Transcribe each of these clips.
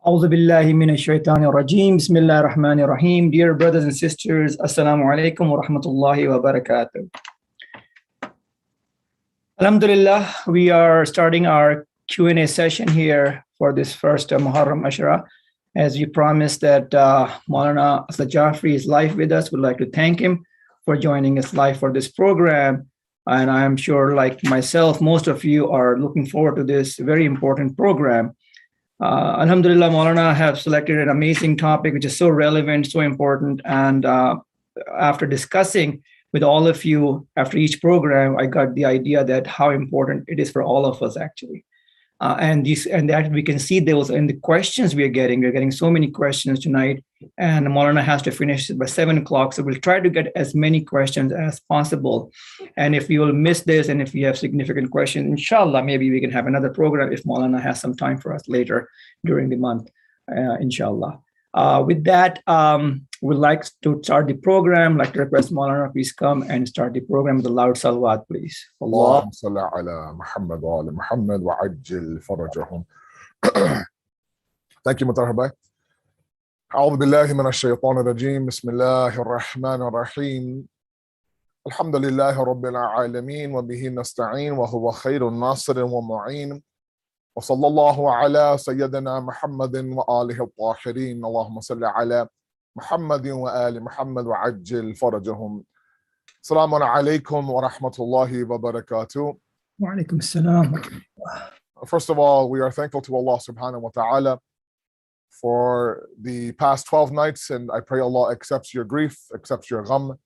A'udhu billahi minash shaitanir rajeem. Bismillahir Rahmanir Rahim. Dear brothers and sisters, Assalamu alaikum wa rahmatullahi wa barakatuh. Alhamdulillah, we are starting our Q&A session here for this first Muharram Ashra. As we promised that Maulana Asad Jafri is live with us, we'd like to thank him for joining us live for this program. And I'm sure, like myself, most of you are looking forward to this very important program. Alhamdulillah, Maulana have selected an amazing topic, which is so relevant, so important. And after discussing with all of you after each program, I got the idea that how important it is for all of us, actually. And that we can see those in the questions we are getting. We're getting so many questions tonight, and Maulana has to finish by 7 o'clock. So we'll try to get as many questions as possible. And if you will miss this, and if you have significant questions, inshallah, maybe we can have another program if Maulana has some time for us later during the month, inshallah. With that, we'd like to start the program. I'd like to request Maulana, please come and start the program with a loud salawat, please. Allah. اللهم صل على محمد وآل محمد وعجل فرجهم. Thank you, Mutarhabai. أعوذ بالله من الشيطان الرجيم. بسم الله الرحمن الرحيم. الحمد لله رب العالمين وبه نستعين وهو خير الناصر ومعين. وصلى الله على سيدنا محمد وآله الطاهرين. اللهم صل على محمد وآل محمد وعجل فرجهم. السلام عليكم ورحمة الله وبركاته. Wa alaikum assalam. First of all, we are thankful to Allah subhanahu wa ta'ala for the past 12 nights, and I pray Allah accepts your grief, accepts your gham,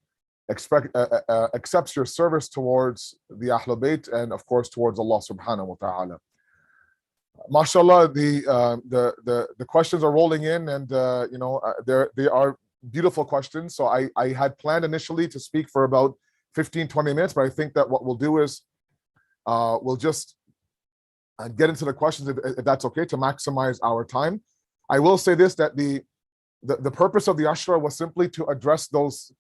accepts your service towards the Ahlul Bayt, and of course towards Allah subhanahu wa ta'ala. MashaAllah, the questions are rolling in, and they are beautiful questions. So I had planned initially to speak for about 15-20 minutes, but I think that what we'll do is we'll just get into the questions if that's okay, to maximize our time. I will say this, that the purpose of the Ashra was simply to address those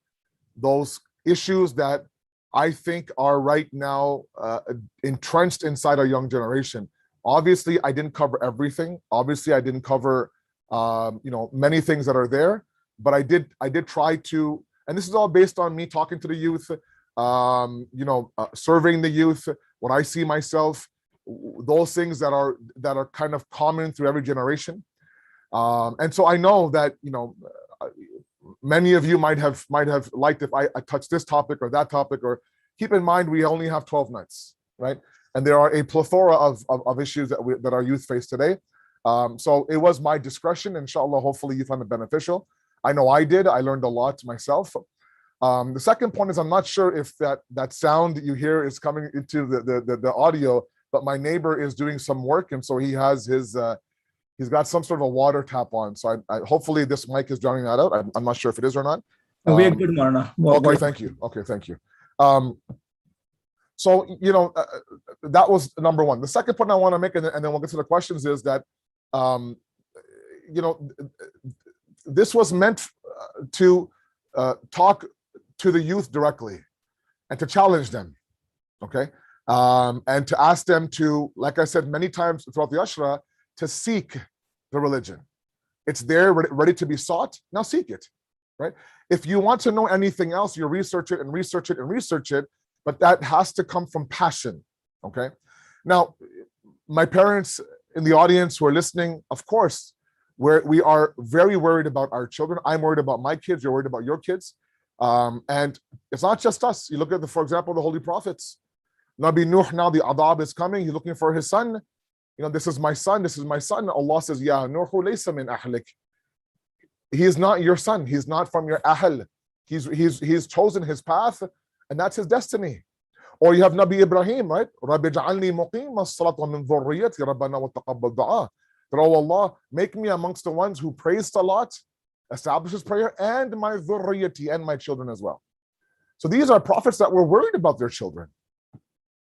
issues that I think are right now entrenched inside our young generation. Obviously, I didn't cover everything. Obviously, I didn't cover many things that are there, but I did try to, and this is all based on me talking to the youth, serving the youth. When I see myself, those things that are kind of common through every generation, and so I know that many of you might have liked if I touched this topic or that topic. Or keep in mind, we only have 12 nights, right? And there are a plethora of issues that our youth face today. So it was my discretion. Inshallah, hopefully you found it beneficial. I know I did. I learned a lot myself. The second point is, I'm not sure if that sound you hear is coming into the audio, but my neighbor is doing some work, and so he has he's got some sort of a water tap on. So I hopefully this mic is drowning that out. I'm not sure if it is or not. We are good, Maulana. Okay, thank you. Okay, thank you. So, that was number one. The second point I want to make, and then we'll get to the questions, is that, this was meant to talk to the youth directly and to challenge them, okay? And to ask them to, like I said many times throughout the Ashra, to seek the religion. It's there, ready to be sought. Now seek it, right? If you want to know anything else, you research it and research it and research it. But that has to come from passion, okay? Now, my parents in the audience who are listening, of course, we are very worried about our children. I'm worried about my kids. You're worried about your kids. And it's not just us. You look at, for example, the holy prophets. Nabi Nuh, now the adab is coming. He's looking for his son. This is my son. This is my son. Allah says, Ya Nuhu laysa min ahlik. He is not your son. He's not from your ahl. He's chosen his path, and that's his destiny. Or you have Nabi Ibrahim, right? Rabbi ja'alni muqim as-salat wa min dhurriyyati rabbana wa taqabbal du'a. That, oh Allah, make me amongst the ones who praise salat, establishes prayer, and my dhurriyyati, and my children as well. So these are prophets that were worried about their children.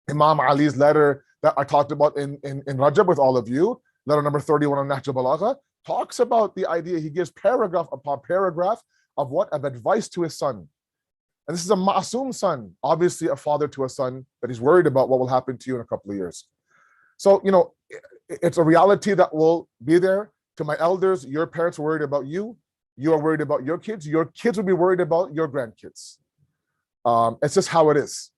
Imam Ali's letter that I talked about in Rajab with all of you, letter number 31 on Nahj al-Balagha, talks about the idea. He gives paragraph upon paragraph of advice to his son. And this is a ma'asum son, obviously a father to a son that he's worried about what will happen to you in a couple of years. So, it's a reality that will be there. to my elders, your parents were worried about you. You are worried about your kids. Your kids will be worried about your grandkids. It's just how it is.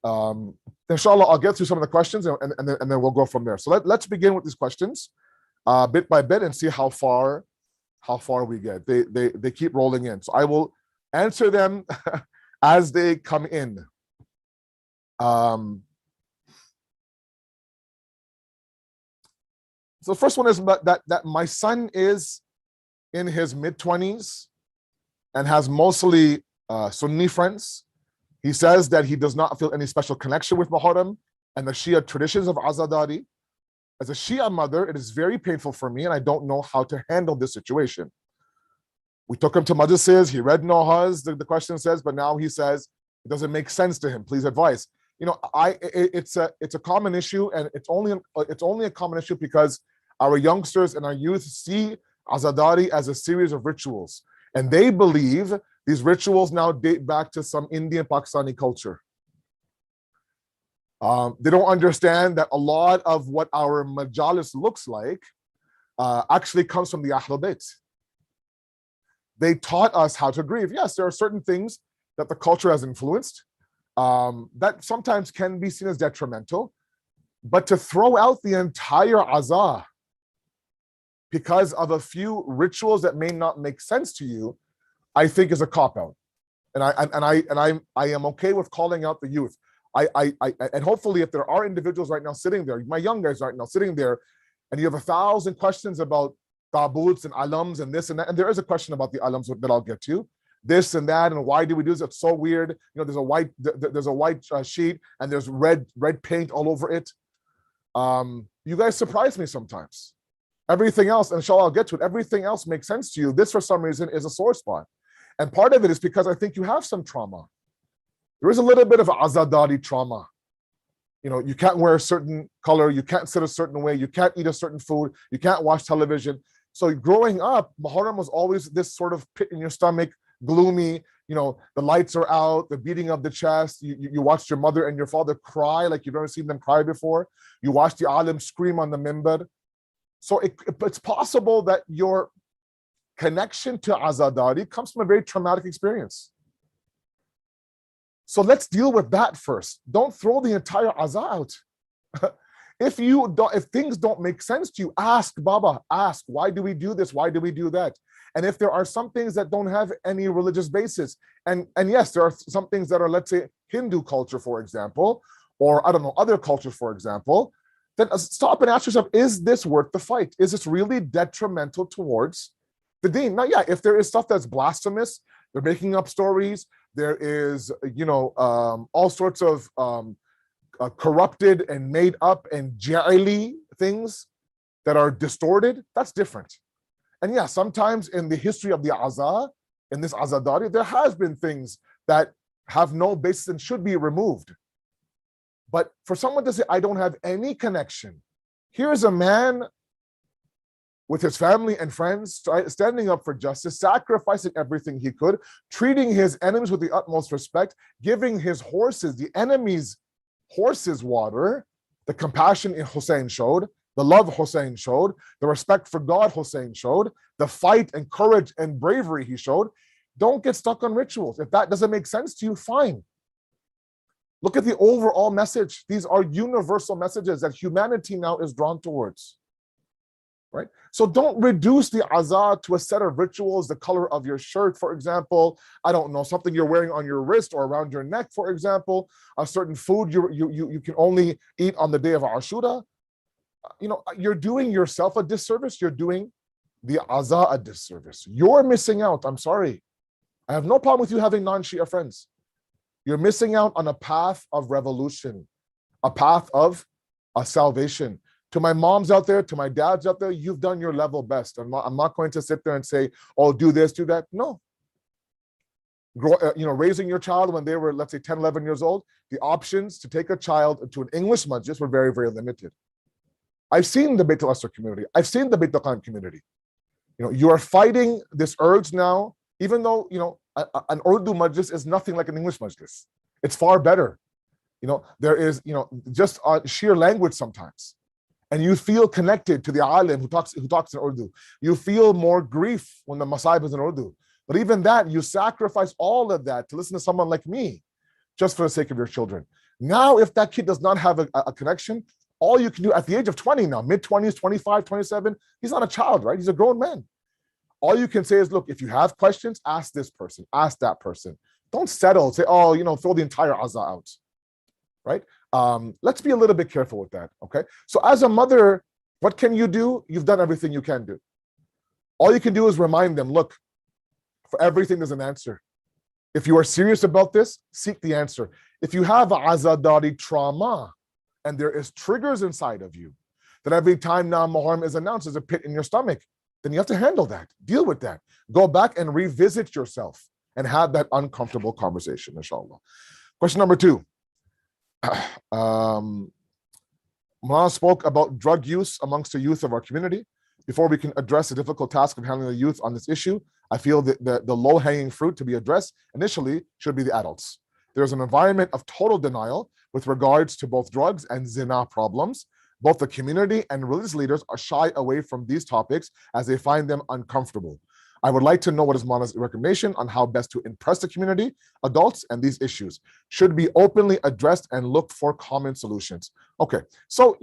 Inshallah, I'll get through some of the questions and then we'll go from there. So let's begin with these questions bit by bit and see how far we get. They keep rolling in. So I will answer them as they come in. So the first one is that my son is in his mid-20s and has mostly Sunni friends. He says that he does not feel any special connection with Muharram and the Shia traditions of Azadari. As a Shia mother, it is very painful for me and I don't know how to handle this situation. We took him to majlises, he read Nohas, the question says, but now he says it doesn't make sense to him. Please advise. You know, it's a common issue, and it's only a common issue because our youngsters and our youth see Azadari as a series of rituals, and they believe these rituals now date back to some Indian Pakistani culture. They don't understand that a lot of what our majalis looks like actually comes from the Ahlul Bayt. They taught us how to grieve. Yes, there are certain things that the culture has influenced that sometimes can be seen as detrimental, but to throw out the entire azah because of a few rituals that may not make sense to you, I think is a cop-out. And I am okay with calling out the youth. And hopefully if there are individuals right now sitting there, my young guys right now sitting there, and you have 1,000 questions about tabuts and alums and this and that, and there is a question about the alums that I'll get to, this and that, and why do we do this? It's so weird. You know, there's a white sheet and there's red paint all over it. You guys surprise me sometimes. Everything else, and inshallah I'll get to it, everything else makes sense to you. This for some reason is a sore spot. And part of it is because I think you have some trauma. There is a little bit of Azadari trauma. You know, you can't wear a certain color, you can't sit a certain way, you can't eat a certain food, you can't watch television. So growing up, Muharram was always this sort of pit in your stomach, gloomy, you know, the lights are out, the beating of the chest, you watched your mother and your father cry like you've never seen them cry before. You watched the Alums scream on the minbar. So it's possible that your connection to Azadari comes from a very traumatic experience. So let's deal with that first. Don't throw the entire azah out. If things don't make sense to you, ask Baba, ask, why do we do this? Why do we do that? And if there are some things that don't have any religious basis, and yes, there are some things that are, let's say, Hindu culture, for example, or I don't know, other cultures, for example, then stop and ask yourself, is this worth the fight? Is this really detrimental towards the deen? Now, yeah, if there is stuff that's blasphemous, they're making up stories, there is, you know, all sorts of corrupted and made up and ja'ili things that are distorted, that's different. And yeah, sometimes in the history of the azah, in this azadari, there has been things that have no basis and should be removed. But for someone to say, I don't have any connection, here's a man with his family and friends, standing up for justice, sacrificing everything he could, treating his enemies with the utmost respect, giving his horses, the enemy's horses, water, the compassion Hussein showed, the love Hussein showed, the respect for God Hussein showed, the fight and courage and bravery he showed. Don't get stuck on rituals. If that doesn't make sense to you, fine. Look at the overall message. These are universal messages that humanity now is drawn towards. Right? So don't reduce the azah to a set of rituals, the color of your shirt, for example, I don't know, something you're wearing on your wrist or around your neck, for example, a certain food you can only eat on the day of Ashura. You know, you're doing yourself a disservice. You're doing the azah a disservice. You're missing out. I'm sorry. I have no problem with you having non-Shia friends. You're missing out on a path of revolution, a path of salvation. To my moms out there, to my dads out there, you've done your level best. I'm not going to sit there and say, oh, do this, do that. No. Raising your child when they were, let's say, 10, 11 years old, the options to take a child to an English majlis were very, very limited. I've seen the Beit al-Asr community. I've seen the Beit al-Qan community. You know, you are fighting this urge now, even though, you know, an Urdu majlis is nothing like an English majlis. It's far better. You know, there is, you know, just sheer language sometimes. and you feel connected to the alim who talks in Urdu. You feel more grief when the masaib is in Urdu. But even that, you sacrifice all of that to listen to someone like me, just for the sake of your children. Now, if that kid does not have a connection, all you can do at the age of 20 now, mid-20s, 25, 27, he's not a child, right? He's a grown man. All you can say is, look, if you have questions, ask this person, ask that person. Don't settle, say, oh, throw the entire Azza out, right? Let's be a little bit careful with that, okay? So as a mother, what can you do? You've done everything you can do. All you can do is remind them, look, for everything there's an answer. If you are serious about this, seek the answer. If you have azadari trauma and there is triggers inside of you, that every time now Muharram is announced, there's a pit in your stomach, then you have to handle that, deal with that. Go back and revisit yourself and have that uncomfortable conversation, inshallah. Question number 2. Maulana spoke about drug use amongst the youth of our community. Before we can address the difficult task of handling the youth on this issue, I feel that the low-hanging fruit to be addressed initially should be the adults. There's an environment of total denial with regards to both drugs and zina problems. Both the community and religious leaders are shy away from these topics as they find them uncomfortable. I would like to know what is Maulana's recommendation on how best to impress the community, adults, and these issues should be openly addressed and look for common solutions. Okay, so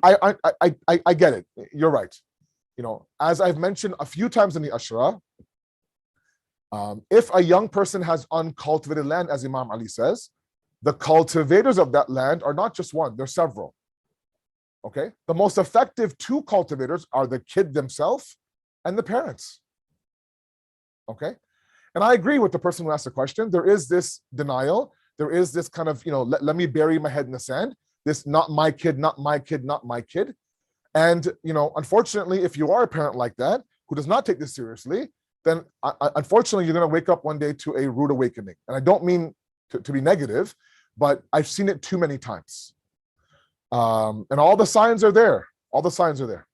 I get it. You're right. As I've mentioned a few times in the Ashra, if a young person has uncultivated land, as Imam Ali says, the cultivators of that land are not just one, they're several. Okay, the most effective 2 cultivators are the kid themselves and the parents. Okay, and I agree with the person who asked the question. There is this denial. There is this kind of, let me bury my head in the sand. This not my kid, not my kid, not my kid. And, unfortunately, if you are a parent like that, who does not take this seriously, then unfortunately, you're going to wake up one day to a rude awakening. And I don't mean to be negative, but I've seen it too many times. And all the signs are there. All the signs are there.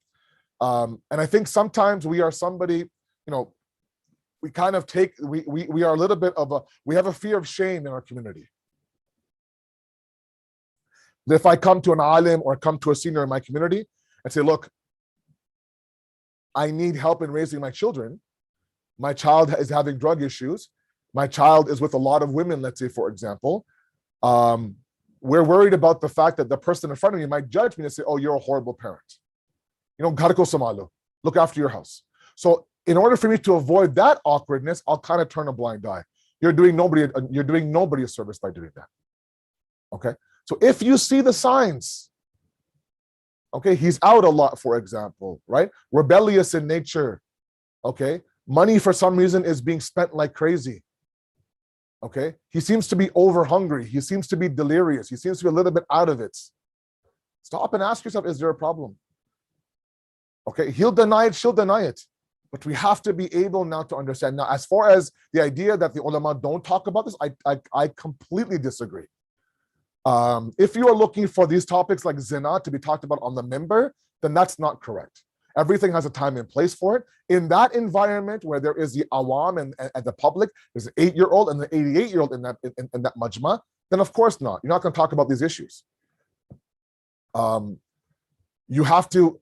And I think sometimes we are somebody, we kind of we are a little bit of we have a fear of shame in our community. If I come to an alim or come to a senior in my community and say, look, I need help in raising my children. My child is having drug issues. My child is with a lot of women, let's say, for example. We're worried about the fact that the person in front of me might judge me and say, oh, you're a horrible parent. Gariko Samalo, look after your house. So in order for me to avoid that awkwardness, I'll kind of turn a blind eye. You're doing nobody a service by doing that. Okay. So if you see the signs, okay, he's out a lot, for example, right? Rebellious in nature. Okay. Money for some reason is being spent like crazy. Okay. He seems to be over hungry. He seems to be delirious. He seems to be a little bit out of it. Stop and ask yourself, is there a problem? Okay. He'll deny it. She'll deny it. But we have to be able now to understand. Now, as far as the idea that the ulama don't talk about this, I completely disagree. If you are looking for these topics like zina to be talked about on the mimbar, then that's not correct. Everything has a time and place for it. In that environment where there is the awam and the public, there's an 8-year-old and the 88-year-old in that majma, then of course not. You're not going to talk about these issues. You have to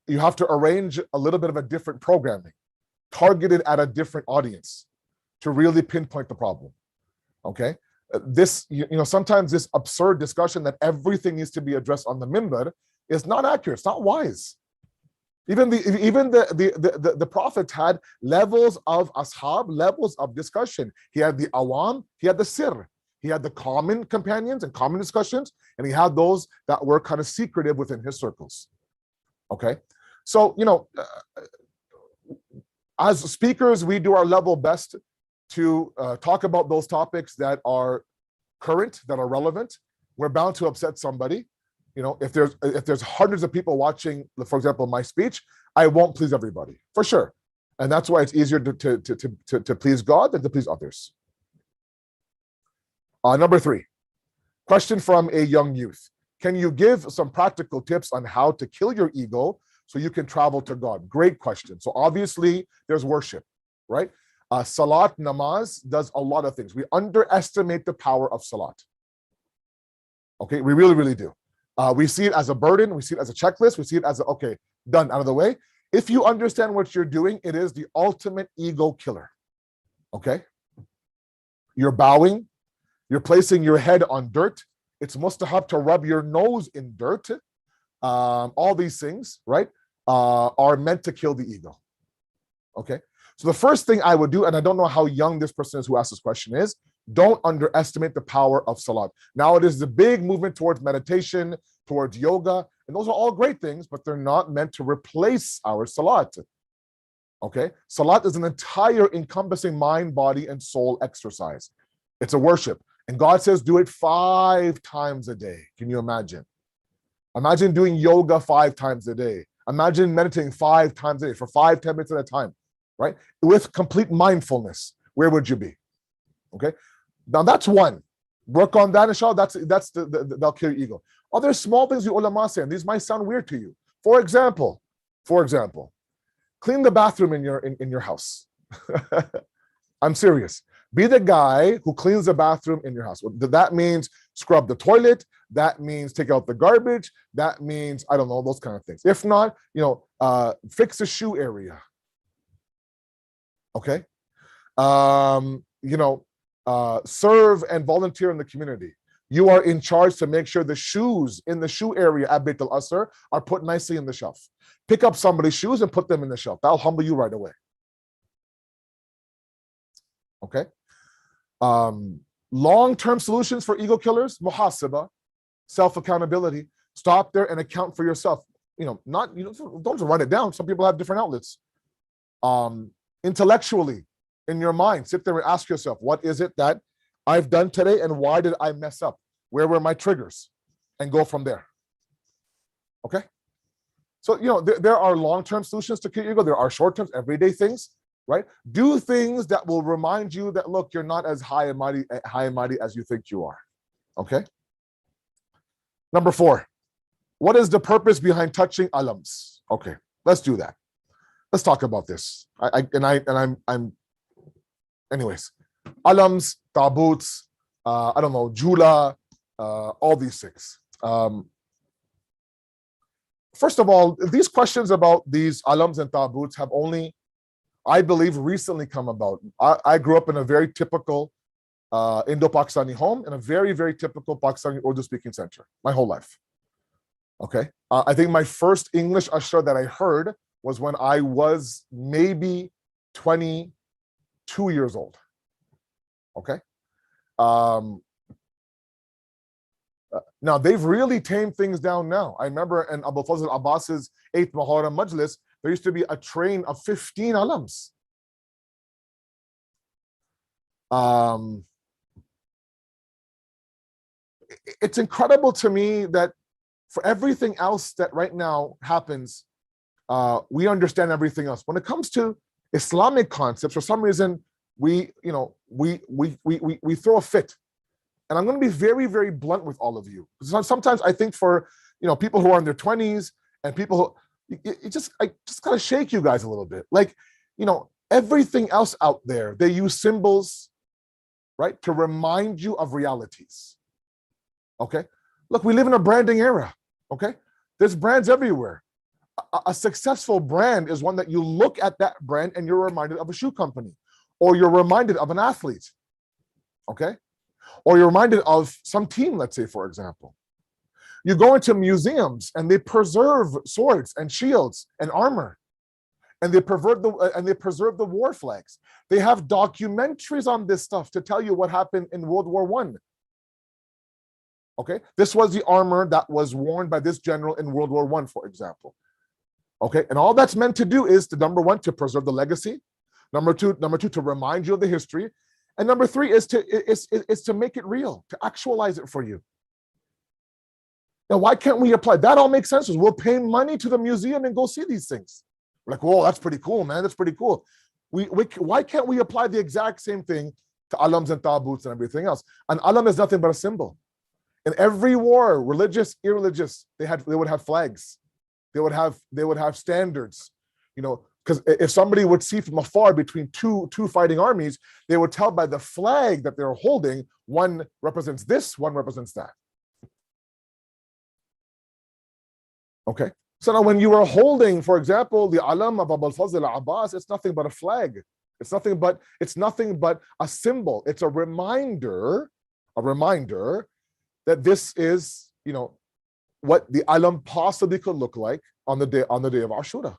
arrange a little bit of a different programming, targeted at a different audience to really pinpoint the problem. Okay. This, sometimes this absurd discussion that everything needs to be addressed on the mimbar is not accurate. It's not wise. Even the Prophet had levels of ashab, levels of discussion. He had the awam, he had the sir, he had the common companions and common discussions, and he had those that were kind of secretive within his circles. Okay, so as speakers, we do our level best to talk about those topics that are current, that are relevant. We're bound to upset somebody. If there's hundreds of people watching, for example, my speech, I won't please everybody, for sure. And that's why it's easier to please God than to please others. Number 3, question from a young youth. Can you give some practical tips on how to kill your ego so you can travel to God? Great question. So obviously there's worship, right? Salat, namaz does a lot of things. We underestimate the power of salat. Okay, we really, really do. We see it as a burden. We see it as a checklist. We see it as, okay, done, out of the way. If you understand what you're doing, it is the ultimate ego killer. Okay? You're bowing. You're placing your head on dirt. It's mustahab to rub your nose in dirt. All these things, right, are meant to kill the ego. Okay? So the first thing I would do, and I don't know how young this person is who asked this question is, don't underestimate the power of salat. Now it is the big movement towards meditation, towards yoga, and those are all great things, but they're not meant to replace our salat. Okay? Salat is an entire encompassing mind, body, and soul exercise. It's a worship. And God says do it 5 times a day. Can you imagine? Imagine doing yoga 5 times a day. Imagine meditating 5 times a day for 5, 10 minutes at a time, right? With complete mindfulness. Where would you be? Okay? Now that's one. Work on that, inshallah. That's that'll kill your ego. Other small things the ulama say, and these might sound weird to you. For example, clean the bathroom in your house. I'm serious. Be the guy who cleans the bathroom in your house. That means scrub the toilet. That means take out the garbage. That means, I don't know, those kind of things. If not, fix the shoe area. Okay? Serve and volunteer in the community. You are in charge to make sure the shoes in the shoe area at Beit al-Asr are put nicely in the shelf. Pick up somebody's shoes and put them in the shelf. That'll humble you right away. Okay? Long-term solutions for ego killers, muhasaba, self-accountability. Stop there and account for yourself. Don't write it down. Some people have different outlets. Intellectually, in your mind, sit there and ask yourself, what is it that I've done today and why did I mess up? Where were my triggers? And go from there. Okay? So, there are long-term solutions to kill ego. There are short-term, everyday things, right? Do things that will remind you that, look, you're not as high and mighty as you think you are. Okay? Number 4, what is the purpose behind touching alums? Okay, let's do that. Let's talk about this. Anyways, alums, tabuts, I don't know, jula, all these things. First of all, these questions about these alums and tabuts have only, I believe, recently come about. I grew up in a very typical Indo-Pakistani home, in a very, very typical Pakistani Urdu-speaking center, my whole life. Okay? I think my first English ashra that I heard was when I was maybe 22 years old. Okay? Now, they've really tamed things down now. I remember in Abu Fazl Abbas's 8th Muharram Majlis, there used to be a train of 15 alums. It's incredible to me that for everything else that right now happens, we understand everything else. When it comes to Islamic concepts, for some reason, we throw a fit. And I'm going to be very, very blunt with all of you. Sometimes I think for people who are in their 20s and people who, I just gotta shake you guys a little bit. Like, everything else out there, they use symbols, right, to remind you of realities. Okay? Look, we live in a branding era. Okay? There's brands everywhere. A successful brand is one that you look at that brand and you're reminded of a shoe company, or you're reminded of an athlete. Okay? Or you're reminded of some team, let's say, for example. You go into museums and they preserve swords and shields and armor, and they preserve the war flags. They have documentaries on this stuff to tell you what happened in World War I. Okay, this was the armor that was worn by this general in World War I, for example. Okay, and all that's meant to do is to, number 1, to preserve the legacy. Number two, to remind you of the history. And number 3 is to make it real, to actualize it for you. Now, why can't we apply? That all makes sense. We'll pay money to the museum and go see these things. We're like, whoa, that's pretty cool, man. That's pretty cool. Why can't we apply the exact same thing to alums and tabuts and everything else? An alam is nothing but a symbol. In every war, religious, irreligious, they would have flags. They would have standards, because if somebody would see from afar between two fighting armies, they would tell by the flag that they're holding, one represents this, one represents that. Okay. So now when you are holding, for example, the alam of Abul Fazl Abbas, it's nothing but a flag. It's nothing but a symbol. It's a reminder that this is, what the alam possibly could look like on the day of Ashura.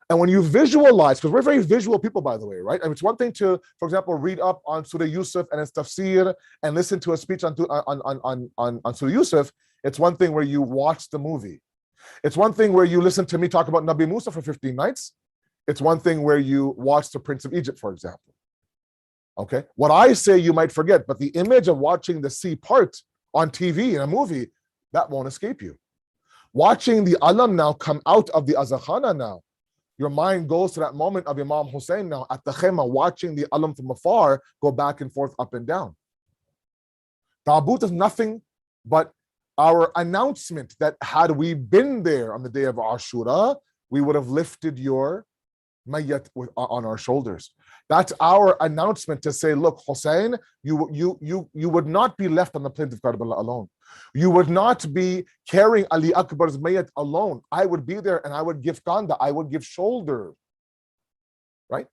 And when you visualize, because we're very visual people, by the way, right? I mean, it's one thing to, for example, read up on Surah Yusuf and its tafsir and listen to a speech on Surah Yusuf. It's one thing where you watch the movie. It's one thing where you listen to me talk about Nabi Musa for 15 nights. It's one thing where you watch the Prince of Egypt, for example. Okay? What I say you might forget, but the image of watching the sea part on TV in a movie, that won't escape you. Watching the alam now come out of the azakhana now, your mind goes to that moment of Imam Hussein now at the khema, watching the alam from afar go back and forth, up and down. Tabut is nothing but our announcement that had we been there on the day of Ashura, we would have lifted your mayyat on our shoulders. That's our announcement to say, look, Hussein, you would not be left on the plains of Karbala alone. You would not be carrying Ali Akbar's mayyat alone. I would be there and I would give kanda, I would give shoulder. Right?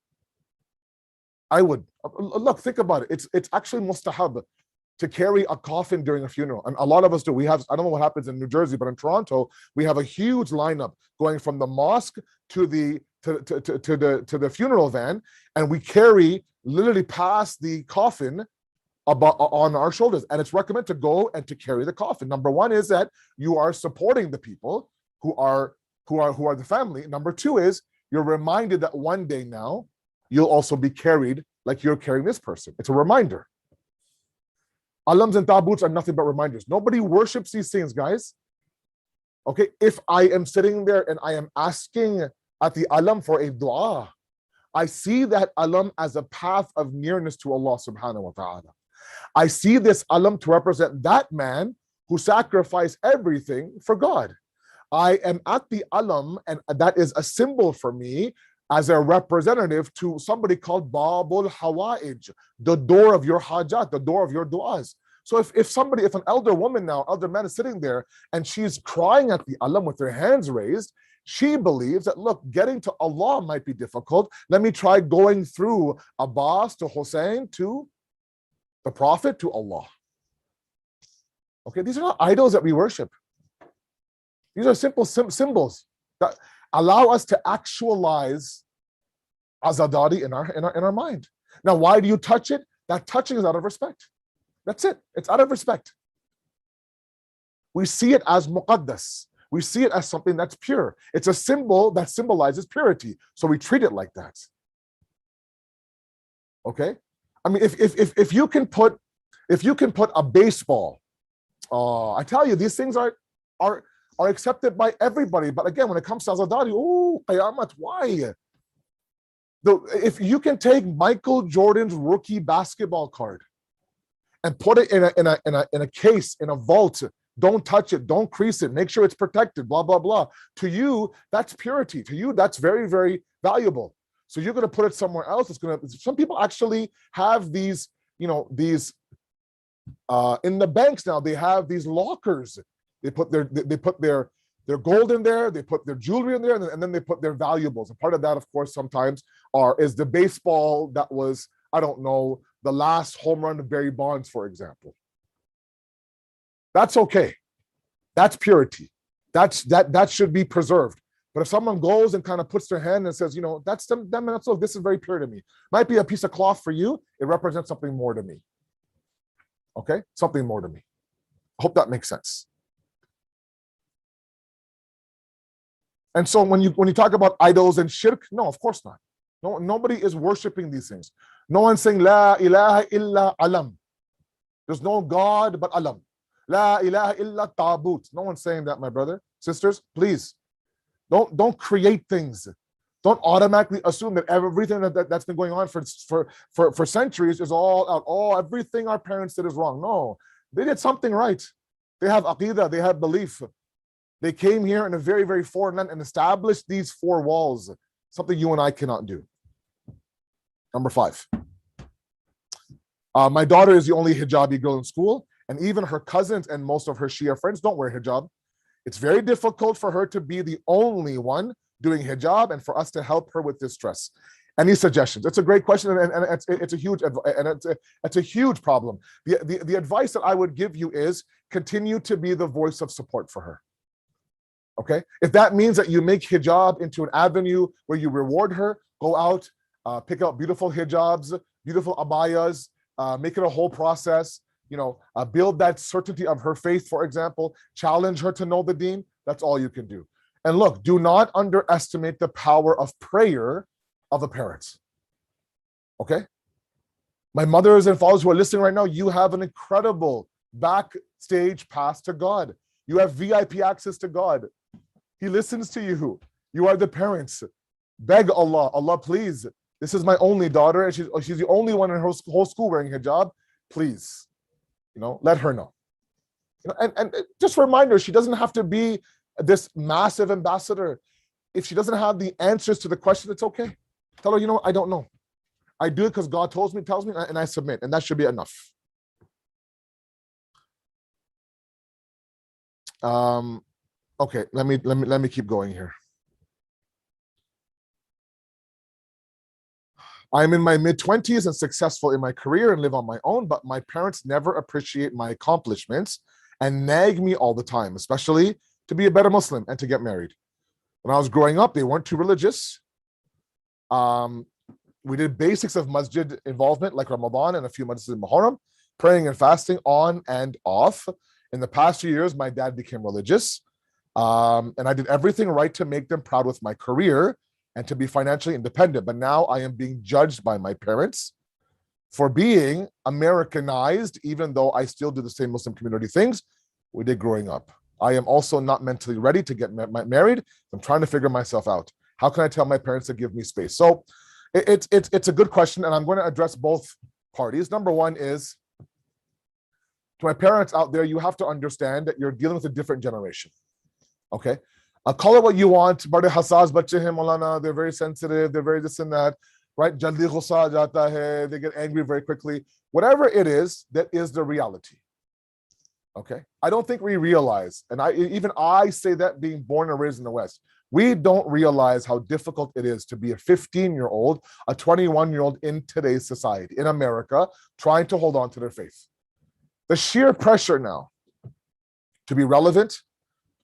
I would. Look, think about it. It's actually mustahab to carry a coffin during a funeral. And a lot of us do. We have, I don't know what happens in New Jersey, but in Toronto, we have a huge lineup going from the mosque to the funeral van, and we carry literally past the coffin on our shoulders. And it's recommended to go and to carry the coffin. Number one is that you are supporting the people who are the family. Number two is you're reminded that one day now you'll also be carried like you're carrying this person. It's a reminder. Alums and tabuts are nothing but reminders. Nobody worships these things, guys. Okay, if I am sitting there and I am asking at the alam for a dua, I see that alam as a path of nearness to Allah subhanahu wa ta'ala. I see this alam to represent that man who sacrificed everything for God. I am at the alam, and that is a symbol for me as a representative to somebody called Babul Hawa'ij, the door of your hajat, the door of your du'as. So if an elder woman now, elder man is sitting there and she's crying at the alam with her hands raised, she believes that, look, getting to Allah might be difficult. Let me try going through Abbas to Hussein to the Prophet to Allah. Okay, these are not idols that we worship. These are simple symbols that allow us to actualize azadari in our mind. Now, why do you touch it? That touching is out of respect. That's it. It's out of respect. We see it as muqaddas. We see it as something that's pure. It's a symbol that symbolizes purity. So we treat it like that. Okay? I mean, if you can put a baseball, I tell you, these things are accepted by everybody. But again, when it comes to azadari, qayamat, why? If you can take Michael Jordan's rookie basketball card and put it in a case, in a vault, don't touch it, don't crease it, make sure it's protected, blah, blah, blah. To you, that's purity. To you, that's very, very valuable. So you're going to put it somewhere else. Some people actually have these, in the banks now, they have these lockers. They put their gold in there, they put their jewelry in there, and then they put their valuables. And part of that, of course, sometimes is the baseball that was, I don't know, the last home run of Barry Bonds, for example. That's okay. That's purity. That should be preserved. But if someone goes and kind of puts their hand and says, that's them, look, this is very pure to me. Might be a piece of cloth for you. It represents something more to me. Okay? Something more to me. I hope that makes sense. And so when you talk about idols and shirk, no, of course not. No, nobody is worshiping these things. No one's saying La ilaha illa alam. There's no God but alam. La ilaha illa tabut. No one's saying that, my brother. Sisters, please. Don't create things. Don't automatically assume that everything that's been going on for centuries is all out. Oh, everything our parents did is wrong. No, they did something right. They have aqidah, they have belief. They came here in a very, very foreign land and established these four walls, something you and I cannot do. Number 5. My daughter is the only hijabi girl in school, and even her cousins and most of her Shia friends don't wear hijab. It's very difficult for her to be the only one doing hijab and for us to help her with this stress. Any suggestions? It's a great question, and it's a huge problem. The advice that I would give you is continue to be the voice of support for her. Okay? If that means that you make hijab into an avenue where you reward her, go out, pick out beautiful hijabs, beautiful abayas, make it a whole process. Build that certainty of her faith, for example, challenge her to know the deen. That's all you can do. And look, do not underestimate the power of prayer of the parents. Okay? My mothers and fathers who are listening right now, you have an incredible backstage pass to God. You have VIP access to God. He listens to you. You are the parents. Beg Allah, Allah, please. This is my only daughter, and she's the only one in her whole school wearing hijab. Please, let her know. And just remind her, she doesn't have to be this massive ambassador. If she doesn't have the answers to the question, it's okay. Tell her, I don't know. I do it because God tells me, and I submit, and that should be enough. Okay, let me keep going here. I'm in my mid-20s and successful in my career and live on my own, but my parents never appreciate my accomplishments and nag me all the time, especially to be a better Muslim and to get married. When I was growing up, they weren't too religious. We did basics of masjid involvement like Ramadan and a few months in Muharram, praying and fasting on and off. In the past few years, my dad became religious, and I did everything right to make them proud with my career and to be financially independent. But now I am being judged by my parents for being Americanized, even though I still do the same Muslim community things we did growing up. I am also not mentally ready to get married. I'm trying to figure myself out. How can I tell my parents to give me space? So it's a good question, and I'm going to address both parties. Number one is, to my parents out there, you have to understand that you're dealing with a different generation. Okay? Call it what you want. Bade hassas bache hain Maulana. They're very sensitive. They're very this and that. Right? Jaldi ghussa aa jata hai. They get angry very quickly. Whatever it is, that is the reality. Okay? I don't think we realize, and I say that being born and raised in the West, we don't realize how difficult it is to be a 15-year-old, a 21-year-old in today's society, in America, trying to hold on to their faith. The sheer pressure now to be relevant,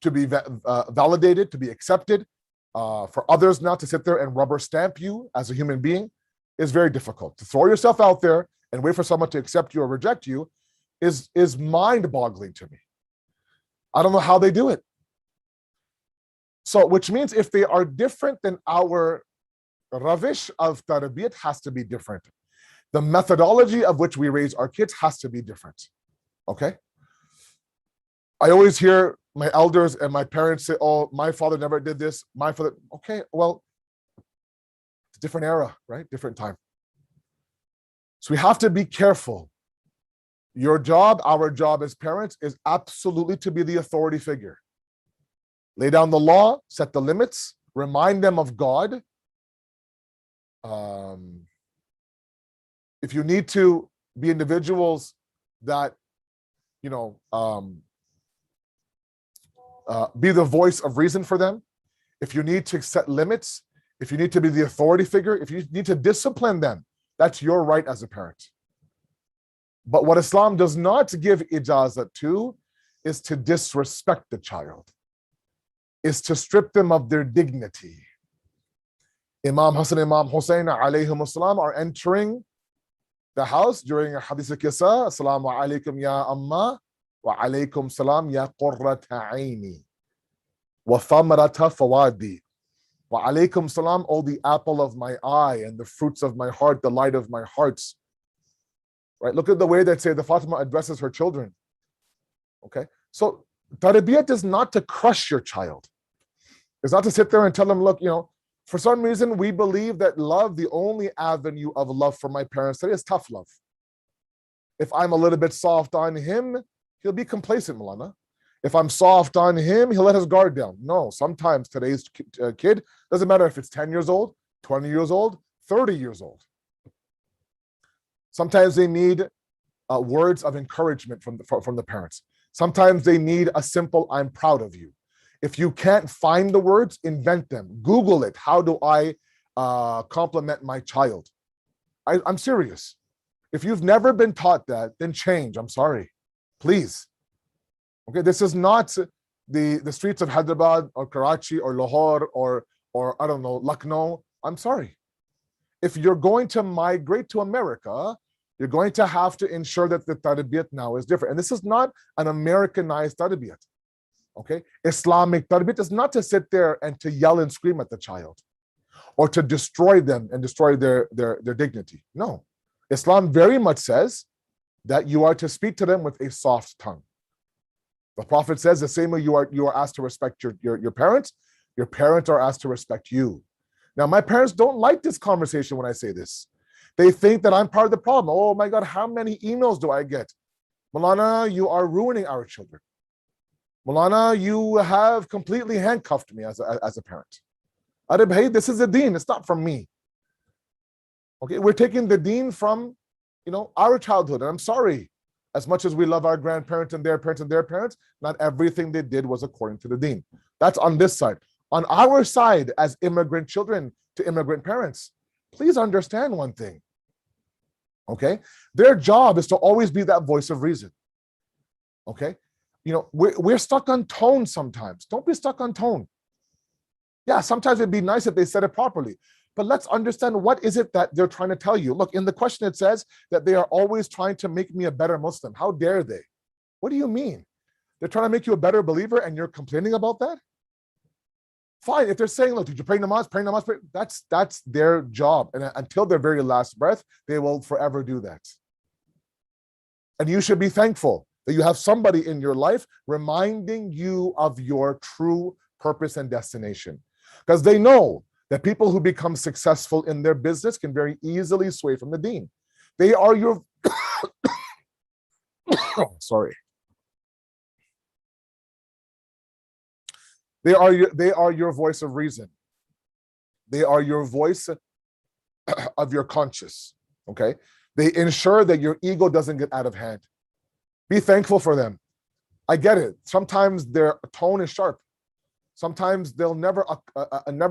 to be validated, to be accepted, for others now to sit there and rubber stamp you as a human being is very difficult. To throw yourself out there and wait for someone to accept you or reject you is mind-boggling to me. I don't know how they do it. So, which means if they are different, then our ravish of tarbiyat has to be different. The methodology of which we raise our kids has to be different. Okay? I always hear my elders and my parents say, oh, my father never did this. My father, okay, well, it's a different era, right? Different time. So we have to be careful. Your job, our job as parents, is absolutely to be the authority figure. Lay down the law, set the limits, remind them of God. If you need to be individuals that, be the voice of reason for them, if you need to set limits, if you need to be the authority figure, if you need to discipline them, that's your right as a parent. But what Islam does not give ijazat to is to disrespect the child, is to strip them of their dignity. Imam Hassan, Imam Hussein alayhim salam are entering the house during a hadith al-kisa. Assalamu alaikum ya amma wa alaykum salam ya qurrata aini wa thamarata fawadi wa alaykum salam, oh the apple of my eye and the fruits of my heart, the light of my hearts. Right? Look at the way that, say, the Fatima addresses her children. Okay? So tarbiyat is not to crush your child. It's not to sit there and tell them, look, for some reason we believe that love, the only avenue of love for my parents today is tough love. If I'm a little bit soft on him, he'll be complacent, Maulana. If I'm soft on him, he'll let his guard down. No, sometimes today's kid, doesn't matter if it's 10 years old, 20 years old, 30 years old. Sometimes they need words of encouragement from the parents. Sometimes they need a simple, I'm proud of you. If you can't find the words, invent them. Google it. How do I compliment my child? I'm serious. If you've never been taught that, then change. I'm sorry. Please. Okay, this is not the streets of Hyderabad or Karachi or Lahore or I don't know, Lucknow. I'm sorry. If you're going to migrate to America, you're going to have to ensure that the tarbiyat now is different. And this is not an Americanized tarbiyat. Okay, Islamic tarbiyat is not to sit there and to yell and scream at the child or to destroy them and destroy their dignity. No, Islam very much says that you are to speak to them with a soft tongue. The Prophet says the same way you are asked to respect your parents are asked to respect you. Now, my parents don't like this conversation when I say this. They think that I'm part of the problem. Oh my God, how many emails do I get? Maulana, you are ruining our children. Maulana, you have completely handcuffed me as a parent. Arab, hey, this is the deen. It's not from me. Okay, we're taking the deen from, our childhood. And I'm sorry, as much as we love our grandparents and their parents and their parents, not everything they did was according to the deen. That's on this side. On our side, as immigrant children to immigrant parents, please understand one thing. Okay, their job is to always be that voice of reason. Okay. We're stuck on tone sometimes. Don't be stuck on tone. Yeah, sometimes it'd be nice if they said it properly, but let's understand what is it that they're trying to tell you. Look, in the question it says that they are always trying to make me a better Muslim. How dare they? What do you mean? They're trying to make you a better believer and you're complaining about that? Fine, if they're saying, look, did you pray namaz, pray, that's their job. And until their very last breath, they will forever do that. And you should be thankful that you have somebody in your life reminding you of your true purpose and destination. Because they know that people who become successful in their business can very easily sway from the deen. They are your, sorry. They are your voice of reason. They are your voice of your conscience, okay? They ensure that your ego doesn't get out of hand. Be thankful for them. I get it. Sometimes their tone is sharp. Sometimes they'll never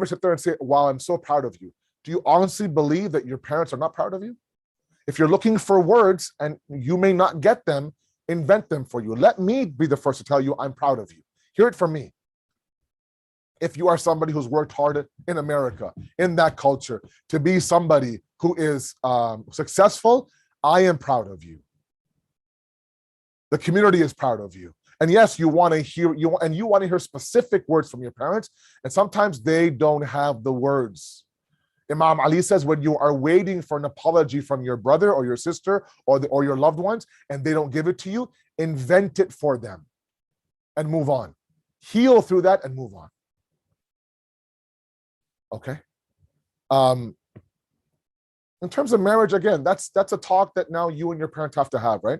sit there and say, wow, I'm so proud of you. Do you honestly believe that your parents are not proud of you? If you're looking for words and you may not get them, invent them for you. Let me be the first to tell you I'm proud of you. Hear it from me. If you are somebody who's worked hard in America, in that culture, to be somebody who is successful, I am proud of you. The community is proud of you. And yes, you want to hear specific words from your parents, and sometimes they don't have the words. Imam Ali says, when you are waiting for an apology from your brother or your sister or your loved ones, and they don't give it to you, invent it for them and move on. Heal through that and move on. Okay. In terms of marriage, again, that's a talk that now you and your parents have to have, right?